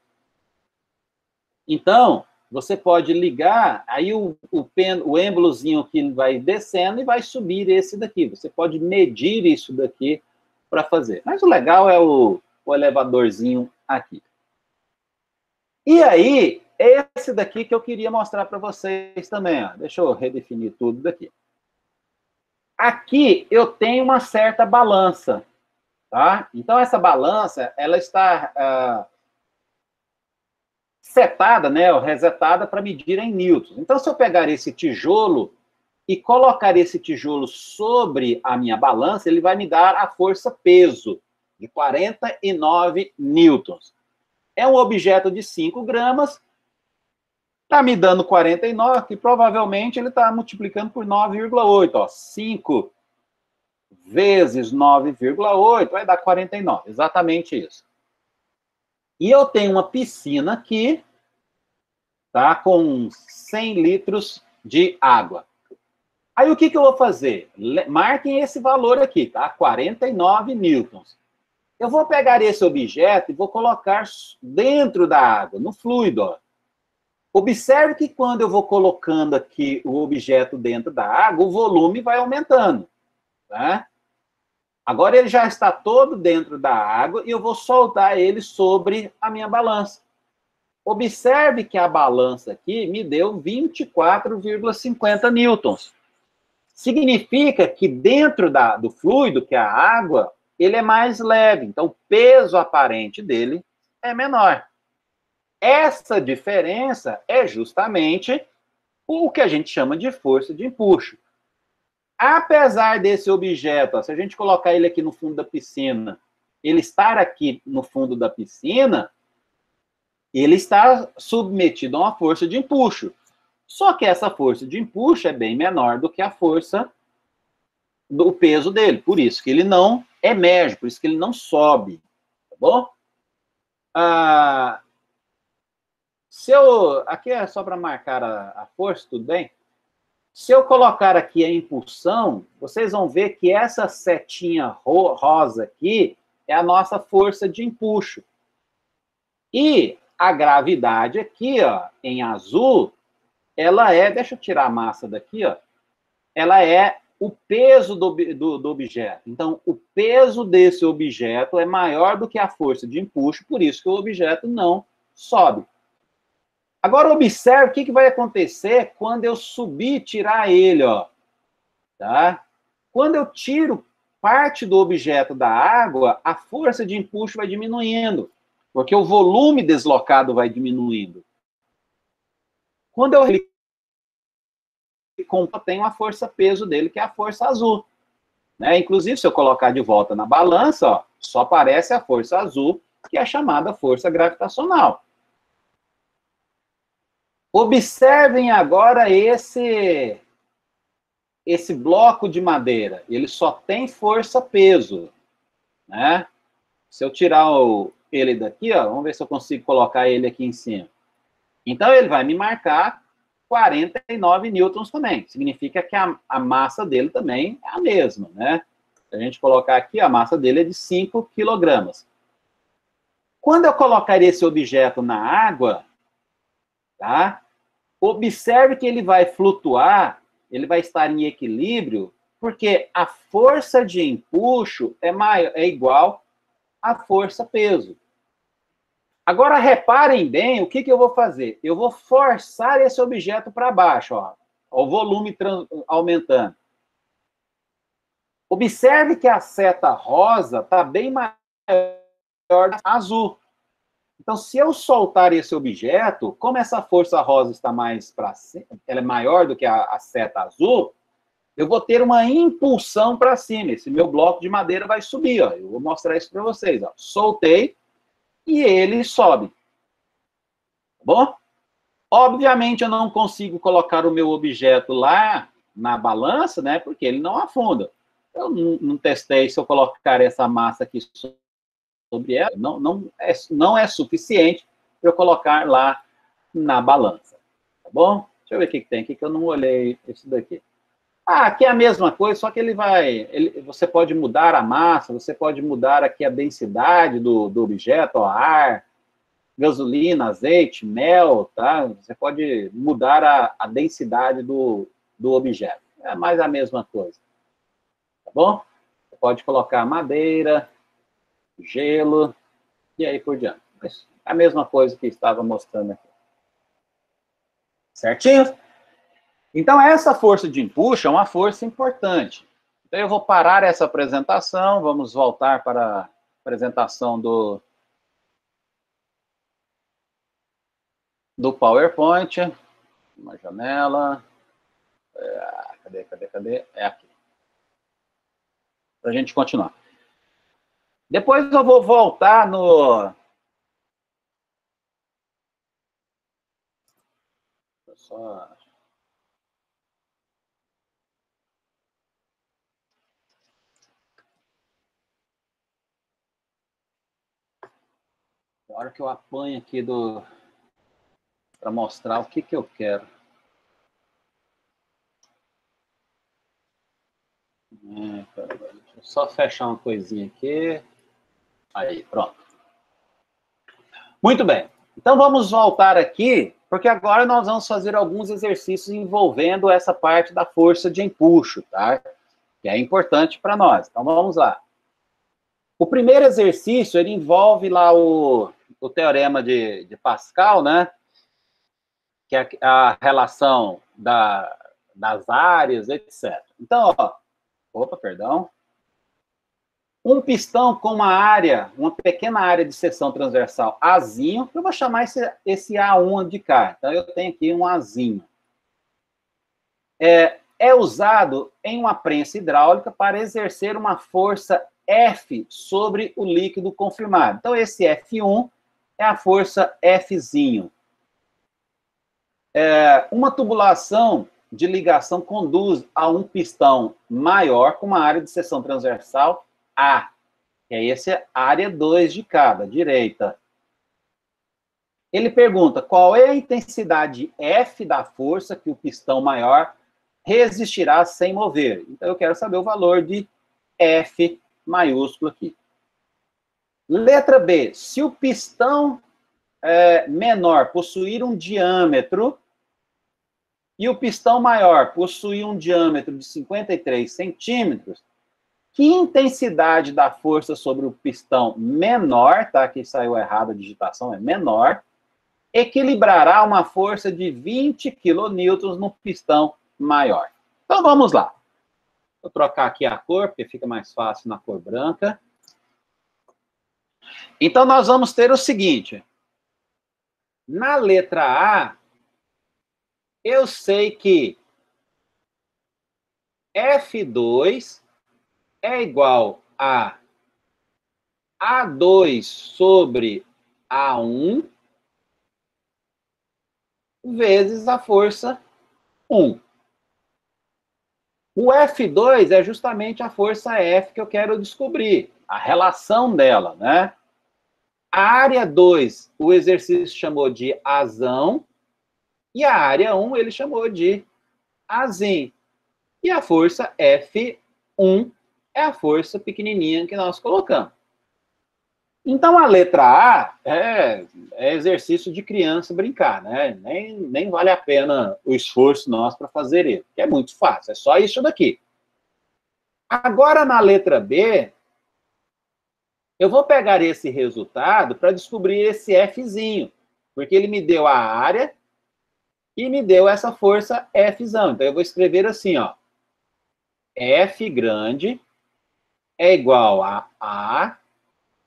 Então, você pode ligar, aí o êmbolozinho que vai descendo e vai subir esse daqui. Você pode medir isso daqui para fazer. Mas o legal é o elevadorzinho aqui. E aí, esse daqui que eu queria mostrar para vocês também. Ó. Deixa eu redefinir tudo daqui. Aqui eu tenho uma certa balança, tá? Então, essa balança, ela está setada, né, ou resetada para medir em newtons. Então, se eu pegar esse tijolo e colocar esse tijolo sobre a minha balança, ele vai me dar a força-peso de 49 newtons. É um objeto de 5 gramas, está me dando 49, que provavelmente ele está multiplicando por 9,8. Ó, 5 vezes 9,8 vai dar 49, exatamente isso. E eu tenho uma piscina aqui, tá, com 100 litros de água. Aí o que eu vou fazer? Marquem esse valor aqui, tá? 49 newtons. Eu vou pegar esse objeto e vou colocar dentro da água, no fluido, ó. Observe que quando eu vou colocando aqui o objeto dentro da água, o volume vai aumentando, tá? Agora ele já está todo dentro da água e eu vou soltar ele sobre a minha balança. Observe que a balança aqui me deu 24,50 newtons. Significa que dentro do fluido, que é a água, ele é mais leve. Então, o peso aparente dele é menor. Essa diferença é justamente o que a gente chama de força de empuxo. Apesar desse objeto, ó, se a gente colocar ele aqui no fundo da piscina, ele estar aqui no fundo da piscina, ele está submetido a uma força de empuxo. Só que essa força de empuxo é bem menor do que a força do peso dele. Por isso que ele não emerge, por isso que ele não sobe. Tá bom? Aqui é só para marcar a força, tudo bem? Se eu colocar aqui a impulsão, vocês vão ver que essa setinha rosa aqui é a nossa força de empuxo. E a gravidade aqui, ó, em azul, ela é, deixa eu tirar a massa daqui, ó, ela é o peso do objeto. Então, o peso desse objeto é maior do que a força de empuxo, por isso que o objeto não sobe. Agora, observe o que vai acontecer quando eu subir e tirar ele, ó. Tá? Quando eu tiro parte do objeto da água, a força de empuxo vai diminuindo, porque o volume deslocado vai diminuindo. Quando eu tenho a força-peso dele, que é a força azul. Né? Inclusive, se eu colocar de volta na balança, ó, só aparece a força azul, que é a chamada força gravitacional. Observem agora esse bloco de madeira. Ele só tem força-peso. Né? Se eu tirar ele daqui, ó, vamos ver se eu consigo colocar ele aqui em cima. Então, ele vai me marcar 49 newtons também. Significa que a massa dele também é a mesma, né? Se a gente colocar aqui, a massa dele é de 5 quilogramas. Quando eu colocar esse objeto na água, tá? Observe que ele vai flutuar, ele vai estar em equilíbrio, porque a força de empuxo é igual à força-peso. Agora, reparem bem o que eu vou fazer. Eu vou forçar esse objeto para baixo, ó, o volume aumentando. Observe que a seta rosa está bem maior que a azul. Então, se eu soltar esse objeto, como essa força rosa está mais para cima, ela é maior do que a seta azul, eu vou ter uma impulsão para cima. Esse meu bloco de madeira vai subir, ó. Eu vou mostrar isso para vocês, ó. Soltei e ele sobe. Tá bom? Obviamente, eu não consigo colocar o meu objeto lá na balança, né? Porque ele não afunda. Eu não testei se eu colocar essa massa aqui sobre ela, não é suficiente para eu colocar lá na balança. Tá bom? Deixa eu ver o que tem aqui, que eu não olhei isso daqui. Aqui é a mesma coisa, só que você pode mudar a massa, você pode mudar aqui a densidade do objeto, ó, ar, gasolina, azeite, mel, tá? Você pode mudar a densidade do objeto. É mais a mesma coisa. Tá bom? Você pode colocar madeira, gelo, e aí por diante. Mas é a mesma coisa que estava mostrando aqui. Certinho? Então, essa força de empuxo é uma força importante. Então, eu vou parar essa apresentação, vamos voltar para a apresentação do PowerPoint. Uma janela. Cadê? É aqui. Para a gente continuar. Depois eu vou voltar no... Só... A hora que eu apanho aqui para mostrar o que eu quero. Deixa eu só fechar uma coisinha aqui. Aí, pronto. Muito bem. Então, vamos voltar aqui, porque agora nós vamos fazer alguns exercícios envolvendo essa parte da força de empuxo, tá? Que é importante para nós. Então, vamos lá. O primeiro exercício, ele envolve lá o teorema de Pascal, né? Que é a relação das áreas, etc. Então, ó, um pistão com uma pequena área de seção transversal Azinho, eu vou chamar esse A1 de cá. Então, eu tenho aqui um Azinho. É usado em uma prensa hidráulica para exercer uma força F sobre o líquido confirmado. Então, esse F1 é a força Fzinho. Uma tubulação de ligação conduz a um pistão maior com uma área de seção transversal A. E aí, essa é a área 2 de cada, direita. Ele pergunta qual é a intensidade F da força que o pistão maior resistirá sem mover. Então, eu quero saber o valor de F maiúsculo aqui. Letra B. Se o pistão menor possuir um diâmetro e o pistão maior possuir um diâmetro de 53 centímetros, que intensidade da força sobre o pistão menor, tá? Aqui saiu errado a digitação, é menor, equilibrará uma força de 20 kN no pistão maior. Então, vamos lá. Vou trocar aqui a cor, porque fica mais fácil na cor branca. Então, nós vamos ter o seguinte. Na letra A, eu sei que F2 é igual a A2 sobre A1 vezes a força 1. O F2 é justamente a força F que eu quero descobrir, a relação dela, né? A área 2, o exercício chamou de Azão, e a área 1 ele chamou de Azim. E a força F1 é a força pequenininha que nós colocamos. Então, a letra A é exercício de criança brincar, né? Nem vale a pena o esforço nosso para fazer ele, que é muito fácil, é só isso daqui. Agora, na letra B, eu vou pegar esse resultado para descobrir esse Fzinho, porque ele me deu a área e me deu essa força Fzão. Então, eu vou escrever assim, ó. F grande é igual a A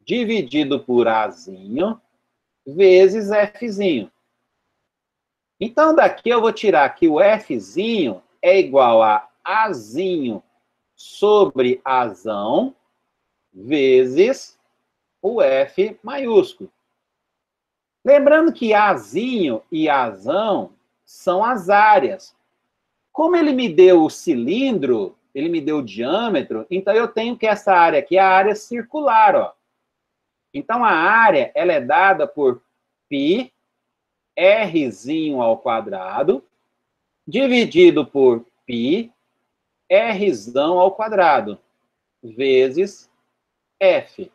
dividido por Azinho vezes Fzinho. Então, daqui eu vou tirar que o Fzinho é igual a Azinho sobre Azão vezes o F maiúsculo. Lembrando que Azinho e Azão são as áreas. Como ele me deu o cilindro, ele me deu o diâmetro, então eu tenho que essa área aqui é a área circular, ó. Então, a área, ela é dada por π, Rzinho ao quadrado, dividido por π, Rzão ao quadrado, vezes F.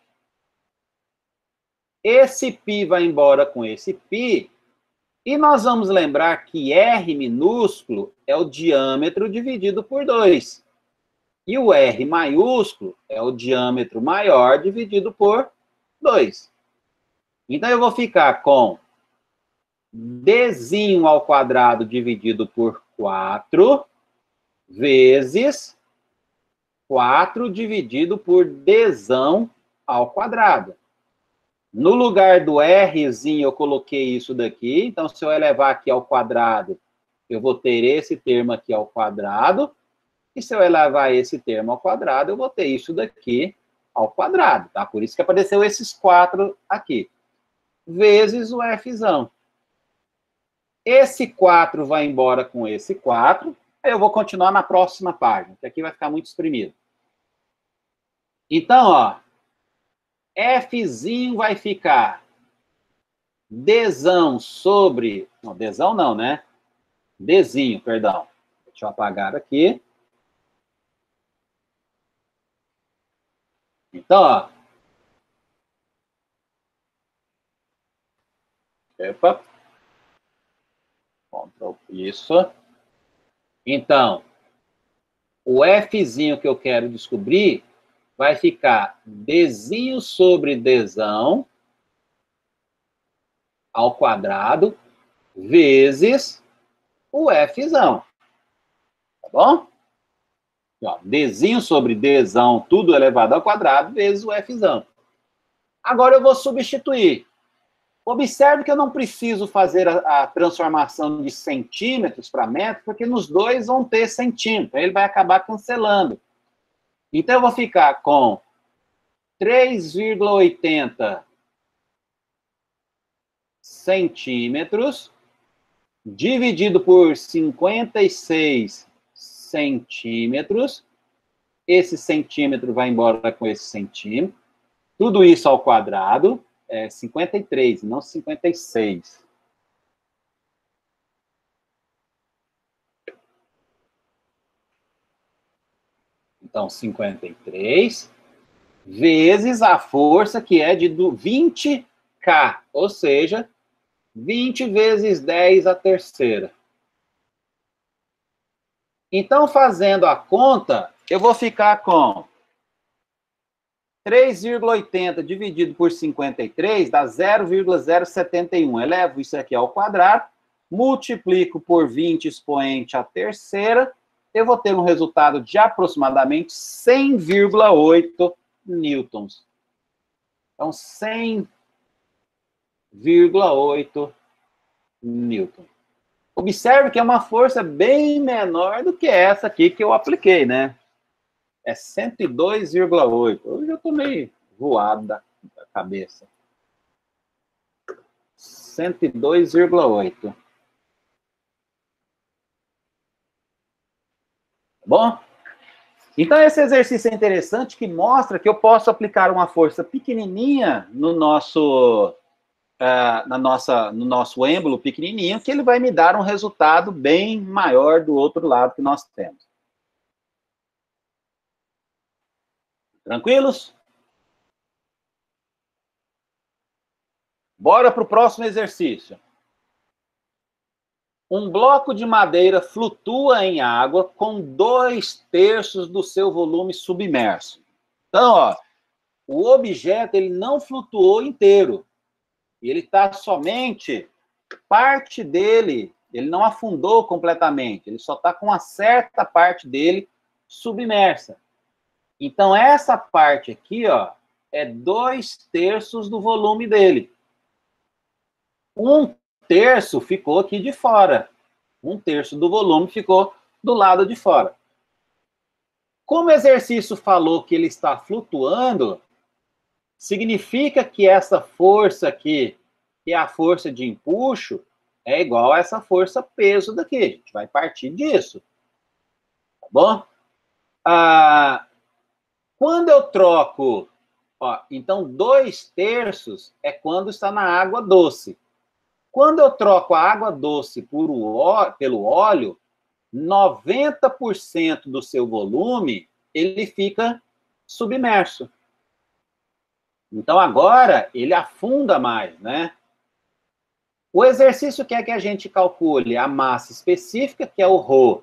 Esse π vai embora com esse π, e nós vamos lembrar que R minúsculo é o diâmetro dividido por 2. E o R maiúsculo é o diâmetro maior dividido por 2. Então, eu vou ficar com Dzinho ao quadrado dividido por 4 vezes 4 dividido por Dzão ao quadrado. No lugar do Rzinho, eu coloquei isso daqui. Então, se eu elevar aqui ao quadrado, eu vou ter esse termo aqui ao quadrado. E se eu elevar esse termo ao quadrado, eu vou ter isso daqui ao quadrado, tá? Por isso que apareceu esses 4 aqui. Vezes o Fzão. Esse 4 vai embora com esse 4. Aí eu vou continuar na próxima página, que aqui vai ficar muito espremido. Então, ó, Fzinho vai ficar Dzão sobre... Não, Dzão não, né? Dzinho, perdão. Deixa eu apagar aqui. Então, ó. Epa. Isso. Então, o Fzinho que eu quero descobrir vai ficar Dzinho sobre Dzão ao quadrado vezes o Fzão. Tá bom? Ó, Dzinho sobre Dzão, tudo elevado ao quadrado, vezes o Fzão. Agora eu vou substituir. Observe que eu não preciso fazer a transformação de centímetros para metros, porque nos dois vão ter centímetro. Ele vai acabar cancelando. Então, eu vou ficar com 3,80 centímetros, dividido por 56 centímetros. Esse centímetro vai embora com esse centímetro. Tudo isso ao quadrado é 53, não 56. Então, 53 vezes a força, que é de 20K, ou seja, 20 vezes 10 a terceira. Então, fazendo a conta, eu vou ficar com 3,80 dividido por 53 dá 0,071. Elevo isso aqui ao quadrado, multiplico por 20 expoente à terceira, eu vou ter um resultado de aproximadamente 100,8 newtons. Então, 100,8 newton. Observe que é uma força bem menor do que essa aqui que eu apliquei, né? É 102,8. Hoje eu tô meio voado da cabeça. 102,8. Tá bom? Então, esse exercício é interessante, que mostra que eu posso aplicar uma força pequenininha no nosso, no nosso êmbolo pequenininho, que ele vai me dar um resultado bem maior do outro lado que nós temos. Tranquilos? Bora para o próximo exercício. Um bloco de madeira flutua em água com 2/3 do seu volume submerso. Então, ó, o objeto ele não flutuou inteiro. Ele está somente parte dele, ele não afundou completamente, ele só está com uma certa parte dele submersa. Então, essa parte aqui, ó, é 2/3 do volume dele. 1/3 ficou aqui de fora. 1/3 do volume ficou do lado de fora. Como o exercício falou que ele está flutuando, significa que essa força aqui, que é a força de empuxo, é igual a essa força peso daqui. A gente vai partir disso. Tá bom? Quando eu troco, ó, então 2/3 é quando está na água doce. Quando eu troco a água doce pelo óleo, 90% do seu volume, ele fica submerso. Então, agora, ele afunda mais, né? O exercício quer que a gente calcule a massa específica, que é o ρ,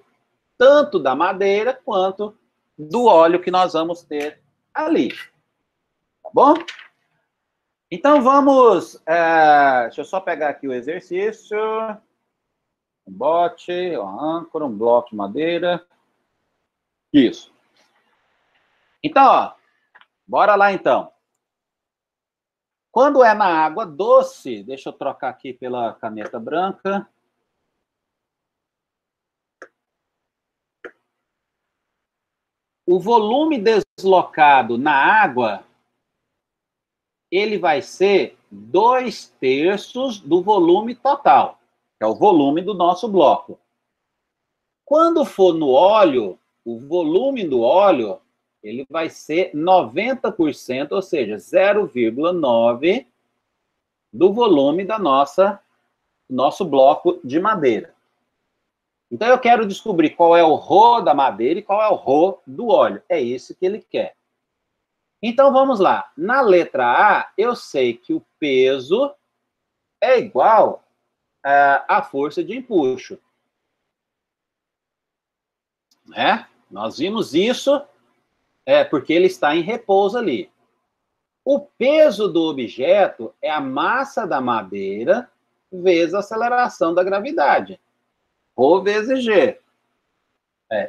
tanto da madeira quanto do óleo que nós vamos ter ali. Tá bom? Então, vamos... deixa eu só pegar aqui o exercício. Um bote, uma âncora, um bloco de madeira. Isso. Então, ó, bora lá, então. Quando é na água doce, deixa eu trocar aqui pela caneta branca. O volume deslocado na água, ele vai ser 2/3 do volume total, que é o volume do nosso bloco. Quando for no óleo, o volume do óleo, ele vai ser 90%, ou seja, 0,9 do volume da nosso bloco de madeira. Então, eu quero descobrir qual é o ρ da madeira e qual é o ρ do óleo. É isso que ele quer. Então, vamos lá. Na letra A, eu sei que o peso é igual à força de empuxo. Né? Nós vimos isso porque ele está em repouso ali. O peso do objeto é a massa da madeira vezes a aceleração da gravidade. Rho vezes G.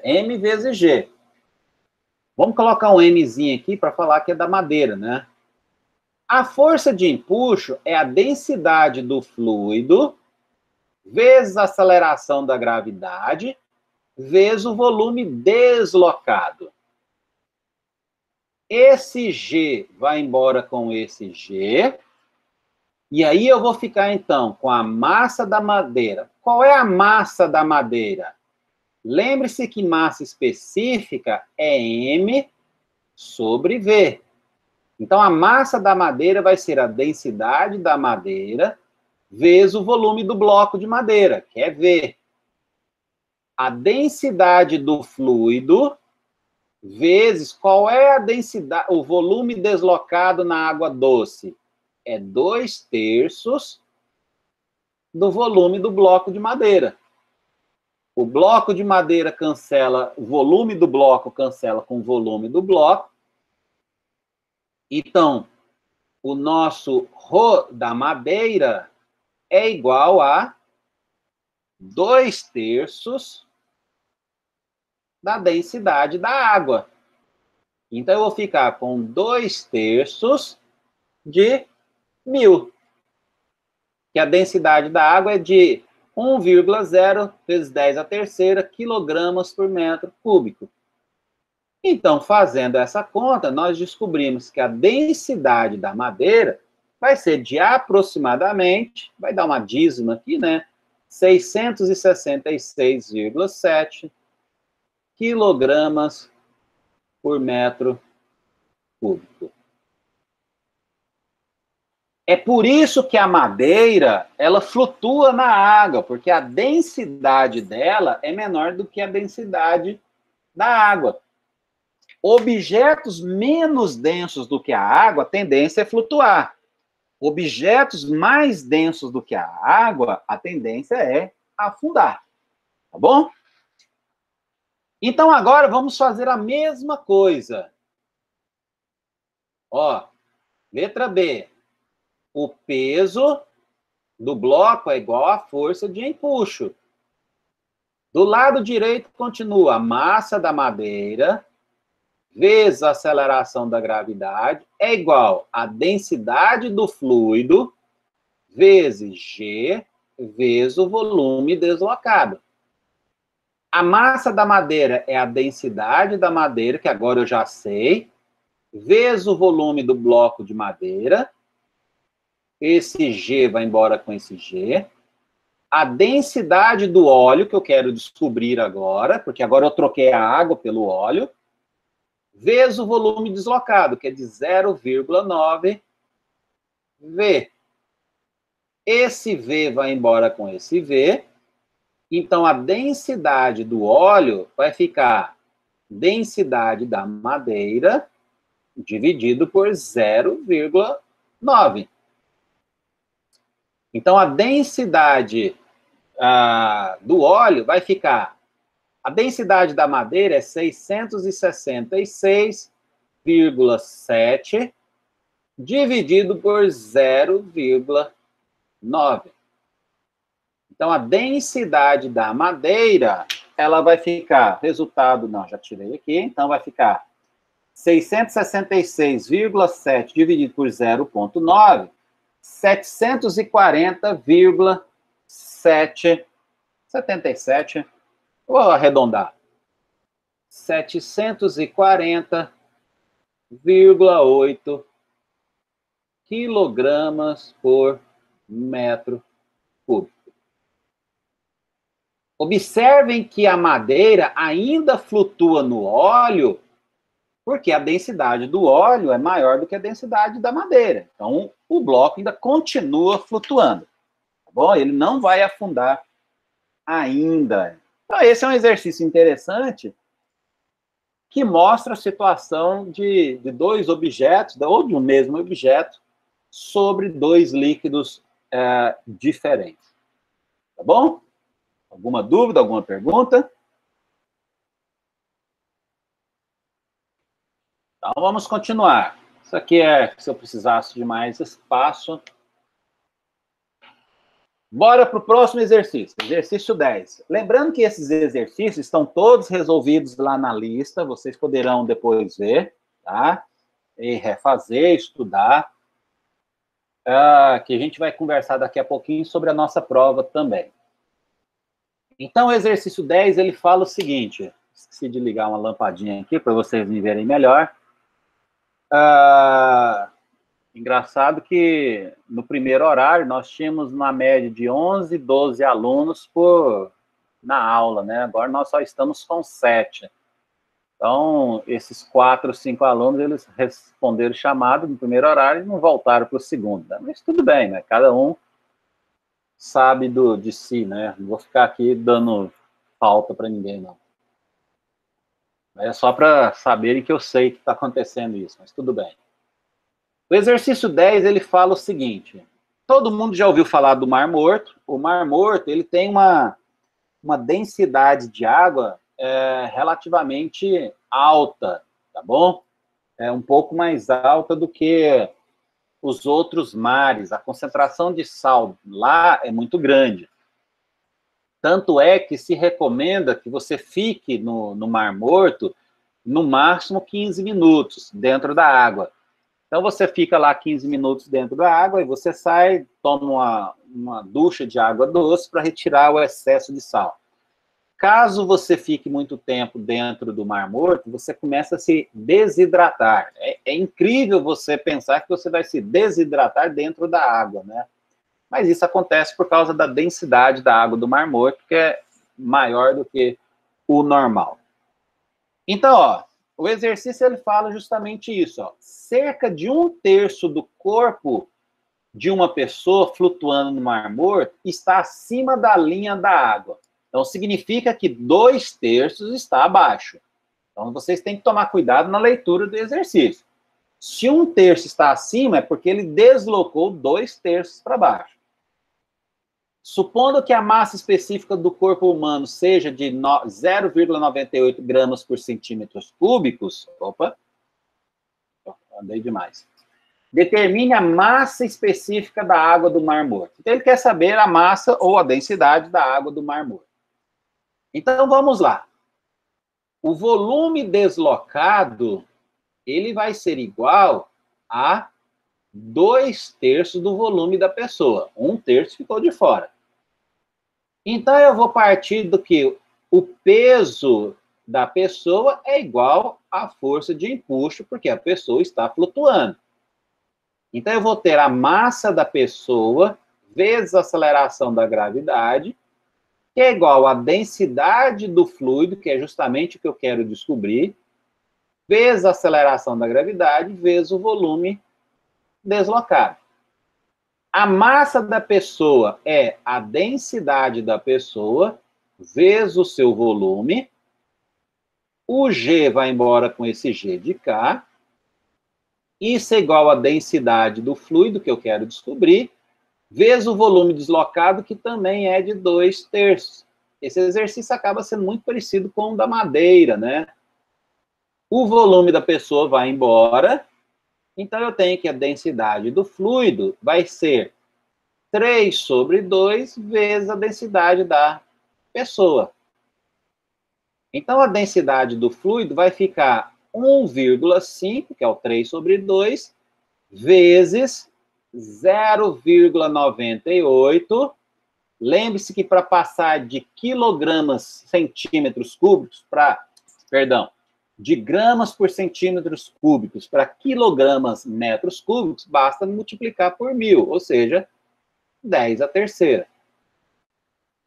M vezes G. Vamos colocar um Mzinho aqui para falar que é da madeira, né? A força de empuxo é a densidade do fluido vezes a aceleração da gravidade vezes o volume deslocado. esse G vai embora com esse G, e aí eu vou ficar, então, com a massa da madeira. Qual é a massa da madeira? Lembre-se que massa específica é M sobre V. Então, a massa da madeira vai ser a densidade da madeira vezes o volume do bloco de madeira, que é V. A densidade do fluido vezes qual é a densidade, o volume deslocado na água doce? É 2/3 do volume do bloco de madeira. O bloco de madeira cancela, o volume do bloco cancela com o volume do bloco. Então, o nosso ρ da madeira é igual a 2/3 da densidade da água. Então, eu vou ficar com 2/3 de 1000. Que a densidade da água é de 1,0 vezes 10 à terceira quilogramas por metro cúbico. Então, fazendo essa conta, nós descobrimos que a densidade da madeira vai ser de aproximadamente, vai dar uma dízima aqui, né? 666,7 quilogramas por metro cúbico. É por isso que a madeira, ela flutua na água, porque a densidade dela é menor do que a densidade da água. Objetos menos densos do que a água, a tendência é flutuar. Objetos mais densos do que a água, a tendência é afundar. Tá bom? Então, agora vamos fazer a mesma coisa. Ó, letra B. O peso do bloco é igual à força de empuxo. Do lado direito continua a massa da madeira vezes a aceleração da gravidade é igual à densidade do fluido vezes G vezes o volume deslocado. A massa da madeira é a densidade da madeira, que agora eu já sei, vezes o volume do bloco de madeira. Esse G vai embora com esse G. A densidade do óleo, que eu quero descobrir agora, porque agora eu troquei a água pelo óleo, vezes o volume deslocado, que é de 0,9 V. Esse V vai embora com esse V. Então, a densidade do óleo vai ficar densidade da madeira dividido por 0,9. Então, a densidade do óleo vai ficar... A densidade da madeira é 666,7 dividido por 0,9. Então, a densidade da madeira, ela vai ficar... Resultado, não, já tirei aqui. Então, vai ficar 666,7 dividido por 0,9, 740,77. Vou arredondar. 740,8 quilogramas por metro cúbico. Observem que a madeira ainda flutua no óleo, porque a densidade do óleo é maior do que a densidade da madeira. Então, o bloco ainda continua flutuando. Tá bom? Ele não vai afundar ainda. Então, esse é um exercício interessante que mostra a situação de dois objetos, ou de um mesmo objeto, sobre dois líquidos diferentes. Tá bom? Alguma dúvida, alguma pergunta? Então, vamos continuar. Isso aqui é se eu precisasse de mais espaço. Bora para o próximo exercício, exercício 10. Lembrando que esses exercícios estão todos resolvidos lá na lista, vocês poderão depois ver, tá? E refazer, estudar. Que a gente vai conversar daqui a pouquinho sobre a nossa prova também. Então, o exercício 10, ele fala o seguinte, esqueci de ligar uma lampadinha aqui para vocês me verem melhor. Engraçado que no primeiro horário nós tínhamos uma média de 11, 12 alunos na aula, né? Agora nós só estamos com 7. Então, esses 4, 5 alunos, eles responderam chamado no primeiro horário e não voltaram para o segundo. Né? Mas tudo bem, né? Cada um sabe de si, né? Não vou ficar aqui dando falta para ninguém, não. É só para saberem que eu sei que está acontecendo isso, mas tudo bem. O exercício 10, ele fala o seguinte, todo mundo já ouviu falar do Mar Morto. O Mar Morto, ele tem uma densidade de água relativamente alta, tá bom? É um pouco mais alta do que os outros mares. A concentração de sal lá é muito grande. Tanto é que se recomenda que você fique no Mar Morto no máximo 15 minutos dentro da água. Então, você fica lá 15 minutos dentro da água e você sai, toma uma ducha de água doce para retirar o excesso de sal. Caso você fique muito tempo dentro do Mar Morto, você começa a se desidratar. É incrível você pensar que você vai se desidratar dentro da água, né? Mas isso acontece por causa da densidade da água do Mar Morto, que é maior do que o normal. Então, ó, o exercício ele fala justamente isso. Ó. Cerca de 1/3 do corpo de uma pessoa flutuando no Mar Morto está acima da linha da água. Então, significa que 2/3 está abaixo. Então, vocês têm que tomar cuidado na leitura do exercício. Se 1/3 está acima, é porque ele deslocou 2/3 para baixo. Supondo que a massa específica do corpo humano seja de 0,98 gramas por centímetros cúbicos, opa, andei demais. Determine a massa específica da água do Mar Morto. Então, ele quer saber a massa ou a densidade da água do Mar Morto. Então, vamos lá. O volume deslocado, ele vai ser igual a 2/3 do volume da pessoa. 1/3 ficou de fora. Então, eu vou partir do que o peso da pessoa é igual à força de empuxo, porque a pessoa está flutuando. Então, eu vou ter a massa da pessoa vezes a aceleração da gravidade, que é igual à densidade do fluido, que é justamente o que eu quero descobrir, vezes a aceleração da gravidade, vezes o volume deslocado. A massa da pessoa é a densidade da pessoa vezes o seu volume. O G vai embora com esse G de cá. Isso é igual à densidade do fluido, que eu quero descobrir, vezes o volume deslocado, que também é de 2/3. Esse exercício acaba sendo muito parecido com o da madeira, né? O volume da pessoa vai embora, então eu tenho que a densidade do fluido vai ser 3/2 vezes a densidade da pessoa. Então, a densidade do fluido vai ficar 1,5, que é o 3/2, vezes 0,98. Lembre-se que para passar de quilogramas centímetros cúbicos para, de gramas por centímetros cúbicos para quilogramas metros cúbicos, basta multiplicar por 1000, ou seja, 10⁻².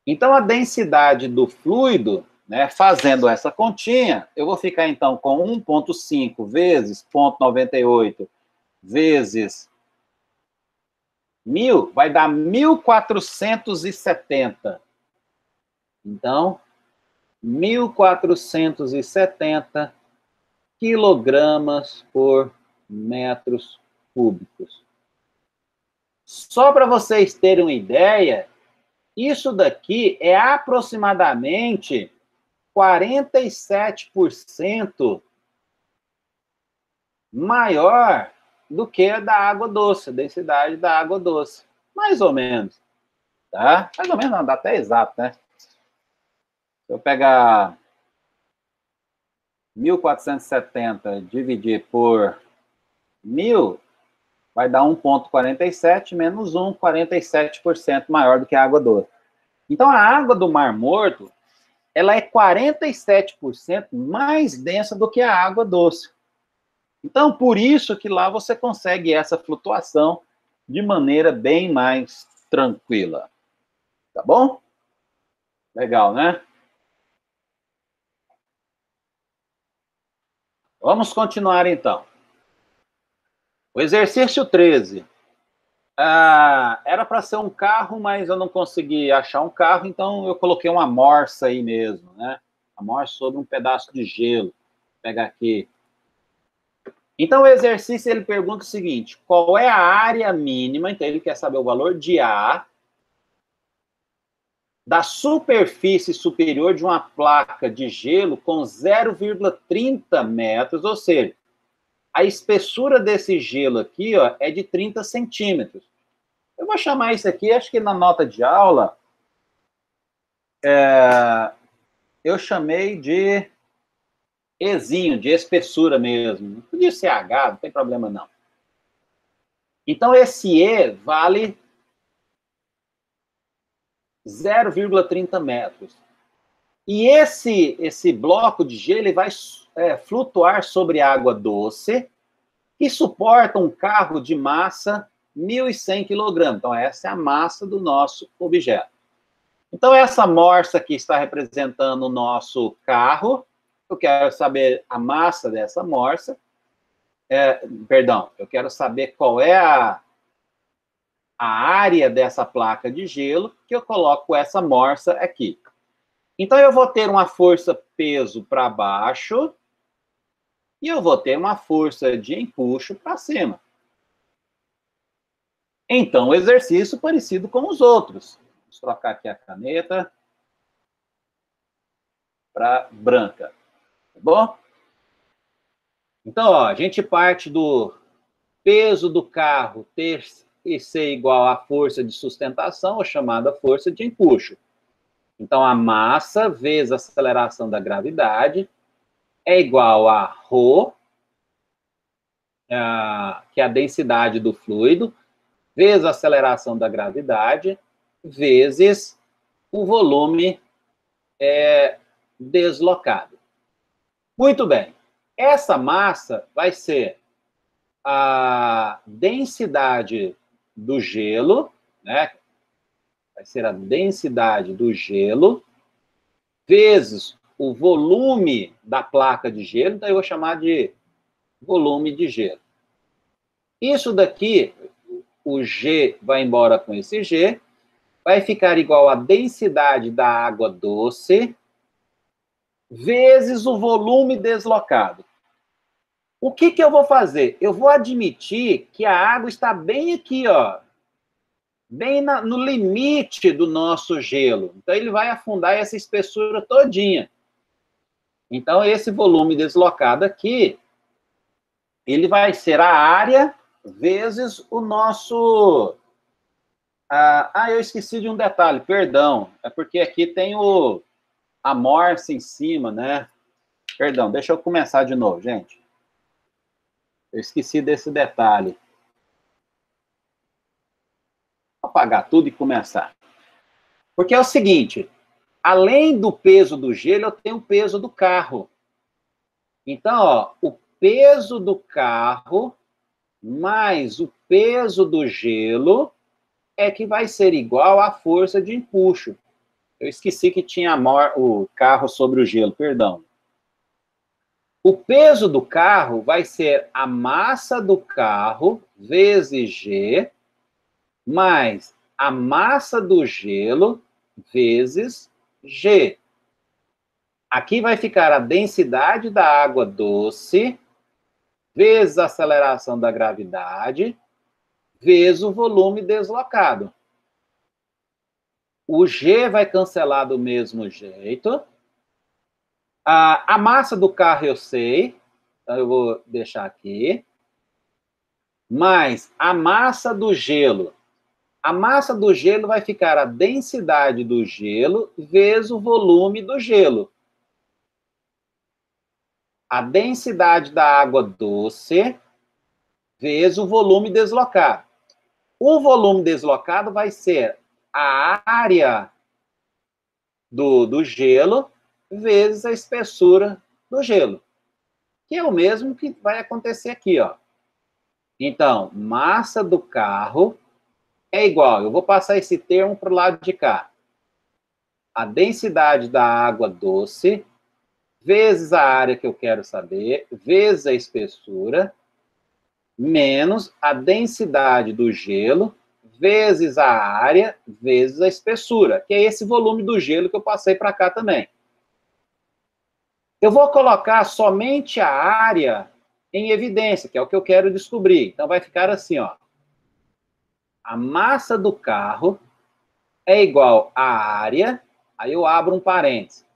Então, a densidade do fluido, né, fazendo essa continha, eu vou ficar, então, com 1,5 vezes 0,98 vezes 1000, vai dar 1.470. Então, 1.470 quilogramas por metros cúbicos. Só para vocês terem uma ideia, isso daqui é aproximadamente 47% maior do que a da água doce, a densidade da água doce. Mais ou menos. Tá? Mais ou menos, não, dá até exato, né? Se eu pegar 1.470 dividir por 1000, vai dar 1,47 menos 1, 47% maior do que a água doce. Então, a água do Mar Morto, ela é 47% mais densa do que a água doce. Então, por isso que lá você consegue essa flutuação de maneira bem mais tranquila. Tá bom? Legal, né? Vamos continuar, então. O exercício 13. Era para ser um carro, mas eu não consegui achar um carro, então eu coloquei uma morsa aí mesmo, né? A morsa sobre um pedaço de gelo. Vou pegar aqui. Então, o exercício, ele pergunta o seguinte: qual é a área mínima? Então, ele quer saber o valor de A da superfície superior de uma placa de gelo com 0,30 metros, ou seja, a espessura desse gelo aqui, ó, é de 30 centímetros. Eu vou chamar isso aqui, acho que na nota de aula, eu chamei de Ezinho, de espessura mesmo. Podia ser H, não tem problema não. Então, esse E vale 0,30 metros. E esse bloco de gelo ele vai flutuar sobre água doce que suporta um carro de massa 1.100 kg. Então, essa é a massa do nosso objeto. Então, essa morsa aqui está representando o nosso carro. Eu quero saber a massa dessa morsa. Perdão, eu quero saber qual é a área dessa placa de gelo, que eu coloco essa morsa aqui. Então, eu vou ter uma força-peso para baixo e eu vou ter uma força de empuxo para cima. Então, o exercício parecido com os outros. Vamos trocar aqui a caneta para branca. Tá bom? Então, ó, a gente parte do peso do carro ter e ser igual à força de sustentação, ou chamada força de empuxo. Então, a massa vezes a aceleração da gravidade é igual a ρ, que é a densidade do fluido, vezes a aceleração da gravidade, vezes o volume deslocado. Muito bem. Essa massa vai ser a densidade do gelo, né? Vai ser a densidade do gelo vezes o volume da placa de gelo, então eu vou chamar de volume de gelo. Isso daqui, o G vai embora com esse G, vai ficar igual a densidade da água doce vezes o volume deslocado. O que eu vou fazer? Eu vou admitir que a água está bem aqui, ó, bem no limite do nosso gelo. Então, ele vai afundar essa espessura todinha. Então, esse volume deslocado aqui, ele vai ser a área vezes o nosso... eu esqueci de um detalhe, perdão. É porque aqui tem a morsa em cima, né? Perdão, deixa eu começar de novo, gente. Eu esqueci desse detalhe. Vou apagar tudo e começar. Porque é o seguinte, além do peso do gelo, eu tenho o peso do carro. Então, ó, o peso do carro mais o peso do gelo é que vai ser igual à força de empuxo. Eu esqueci que tinha o carro sobre o gelo, perdão. O peso do carro vai ser a massa do carro vezes G, mais a massa do gelo vezes G. Aqui vai ficar a densidade da água doce vezes a aceleração da gravidade vezes o volume deslocado. O G vai cancelar do mesmo jeito. A massa do carro eu sei, então eu vou deixar aqui. Mais a massa do gelo. A massa do gelo vai ficar a densidade do gelo vezes o volume do gelo. A densidade da água doce vezes o volume deslocado. O volume deslocado vai ser a área do gelo vezes a espessura do gelo. que é o mesmo que vai acontecer aqui, ó. Então, massa do carro é igual, eu vou passar esse termo para o lado de cá. A densidade da água doce, vezes a área que eu quero saber, vezes a espessura, menos a densidade do gelo, vezes a área, vezes a espessura, que é esse volume do gelo que eu passei para cá também. Eu vou colocar somente a área em evidência, que é o que eu quero descobrir. Então, vai ficar assim, ó. A massa do carro é igual à área, aí eu abro um parênteses,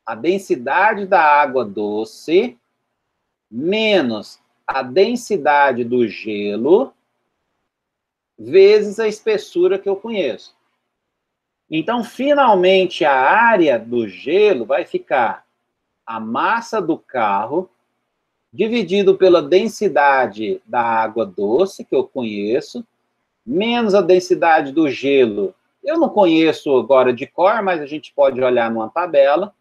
a densidade da água doce menos a densidade do gelo vezes a espessura que eu conheço. Então, finalmente, a área do gelo vai ficar a massa do carro dividido pela densidade da água doce, que eu conheço, menos a densidade do gelo. Eu não conheço agora de cor, mas a gente pode olhar numa tabela,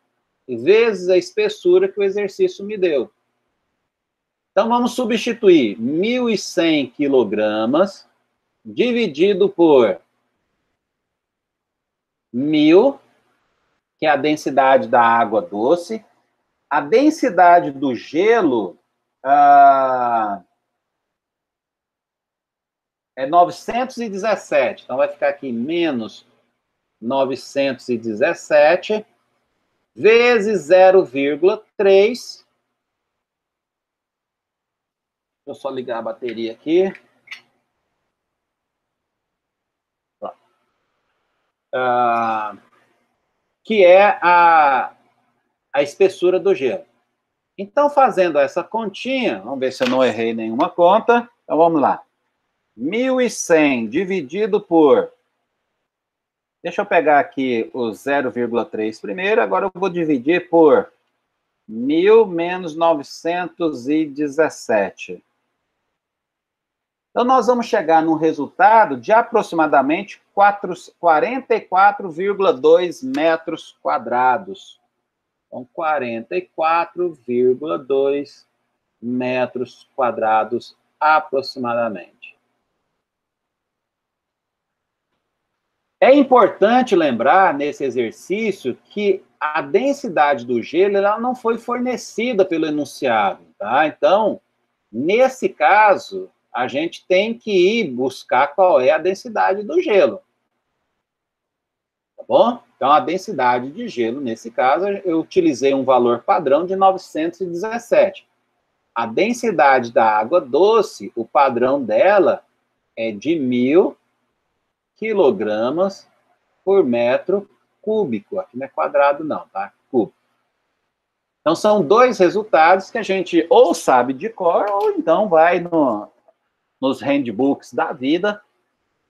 vezes a espessura que o exercício me deu. Então, vamos substituir 1.100 quilogramas dividido por 1.000, que é a densidade da água doce. A densidade do gelo é 917. Então, vai ficar aqui menos 917 vezes 0,3. Deixa eu só ligar a bateria aqui. Que é a espessura do gelo. Então, fazendo essa continha, vamos ver se eu não errei nenhuma conta. Então, vamos lá. 1.100 dividido por... Deixa eu pegar aqui o 0,3 primeiro. Agora eu vou dividir por 1.000 menos 917. Então, nós vamos chegar num resultado de aproximadamente 44,2 metros quadrados. Então, 44,2 metros quadrados aproximadamente. É importante lembrar, nesse exercício, que a densidade do gelo ela não foi fornecida pelo enunciado, tá? Então, nesse caso, a gente tem que ir buscar qual é a densidade do gelo. Tá bom? Então, a densidade de gelo, nesse caso, eu utilizei um valor padrão de 917. A densidade da água doce, o padrão dela é de 1.000 quilogramas por metro cúbico. Aqui não é quadrado não, tá? Cúbico. Então, são dois resultados que a gente ou sabe de cor, ou então vai nos handbooks da vida,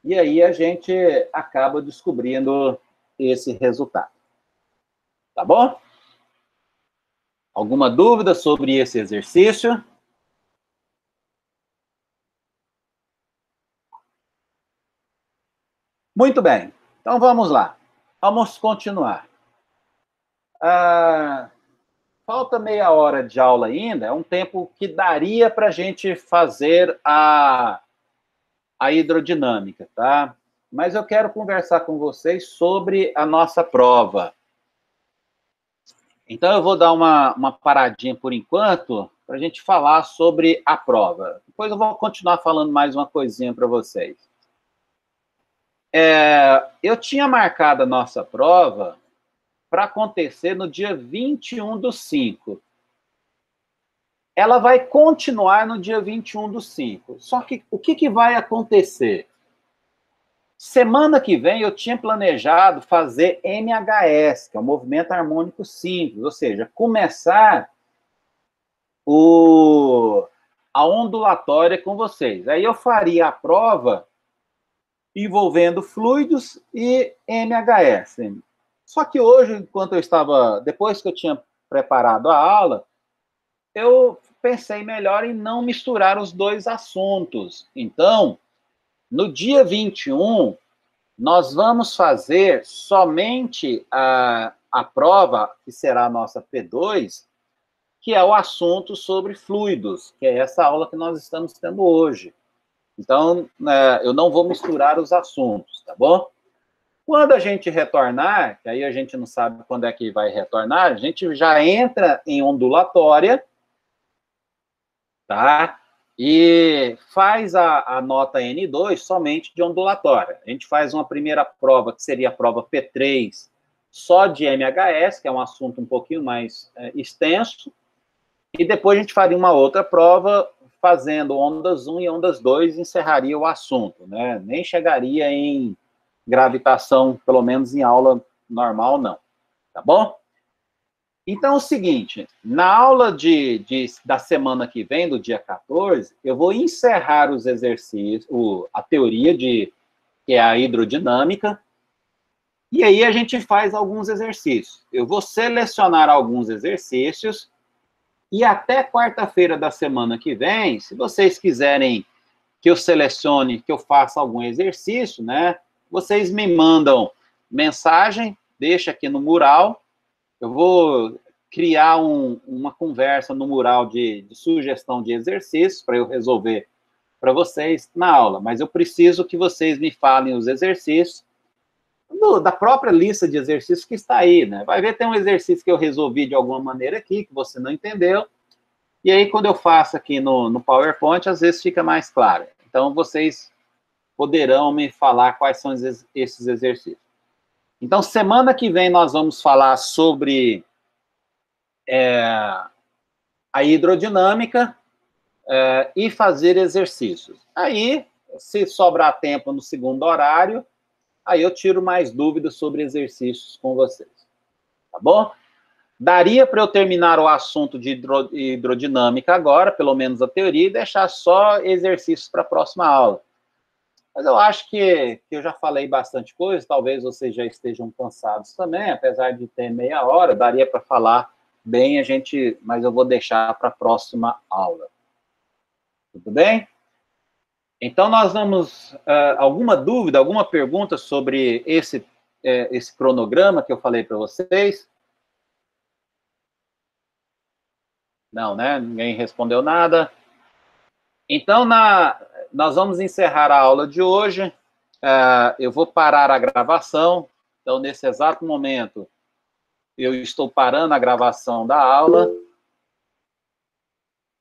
e aí a gente acaba descobrindo esse resultado. Tá bom? Alguma dúvida sobre esse exercício? Muito bem. Então, vamos lá. Vamos continuar. Falta meia hora de aula ainda, é um tempo que daria para a gente fazer a hidrodinâmica, tá? Mas eu quero conversar com vocês sobre a nossa prova. Então, eu vou dar uma paradinha por enquanto, para a gente falar sobre a prova. Depois eu vou continuar falando mais uma coisinha para vocês. Eu tinha marcado a nossa prova para acontecer no dia 21/5. Ela vai continuar no dia 21/5. Só que o que vai acontecer? Semana que vem eu tinha planejado fazer MHS, que é o movimento harmônico simples, ou seja, começar a ondulatória com vocês. Aí eu faria a prova envolvendo fluidos e MHS. Só que hoje, enquanto eu estava, depois que eu tinha preparado a aula, eu pensei melhor em não misturar os dois assuntos. Então, no dia 21, nós vamos fazer somente a prova, que será a nossa P2, que é o assunto sobre fluidos, que é essa aula que nós estamos tendo hoje. Então, eu não vou misturar os assuntos, tá bom? Quando a gente retornar, que aí a gente não sabe quando é que vai retornar, a gente já entra em ondulatória, tá? E faz a nota N2 somente de ondulatória. A gente faz uma primeira prova, que seria a prova P3, só de MHS, que é um assunto um pouquinho mais extenso, e depois a gente faria uma outra prova fazendo ondas 1 e ondas 2 e encerraria o assunto, né? Nem chegaria em gravitação, pelo menos em aula normal, não. Tá bom? Então é o seguinte, na aula da semana que vem, do dia 14, eu vou encerrar os exercícios, a teoria que é a hidrodinâmica, e aí a gente faz alguns exercícios. Eu vou selecionar alguns exercícios, e até quarta-feira da semana que vem, se vocês quiserem que eu selecione, que eu faça algum exercício, né? Vocês me mandam mensagem, deixa aqui no mural, eu vou criar uma conversa no mural de sugestão de exercícios para eu resolver para vocês na aula, mas eu preciso que vocês me falem os exercícios da própria lista de exercícios que está aí, né? Vai ver, tem um exercício que eu resolvi de alguma maneira aqui, que você não entendeu, e aí quando eu faço aqui no PowerPoint, às vezes fica mais claro. Então, vocês poderão me falar quais são esses exercícios. Então, semana que vem nós vamos falar sobre a hidrodinâmica e fazer exercícios. Aí, se sobrar tempo no segundo horário, aí eu tiro mais dúvidas sobre exercícios com vocês. Tá bom? Daria para eu terminar o assunto de hidrodinâmica agora, pelo menos a teoria, e deixar só exercícios para a próxima aula. Mas eu acho que eu já falei bastante coisa, talvez vocês já estejam cansados também, apesar de ter meia hora, daria para falar bem, mas eu vou deixar para a próxima aula. Tudo bem? Então, nós vamos... alguma dúvida, alguma pergunta sobre esse cronograma que eu falei para vocês? Não, né? Ninguém respondeu nada. Então, nós vamos encerrar a aula de hoje. Eu vou parar a gravação. Então, nesse exato momento, eu estou parando a gravação da aula.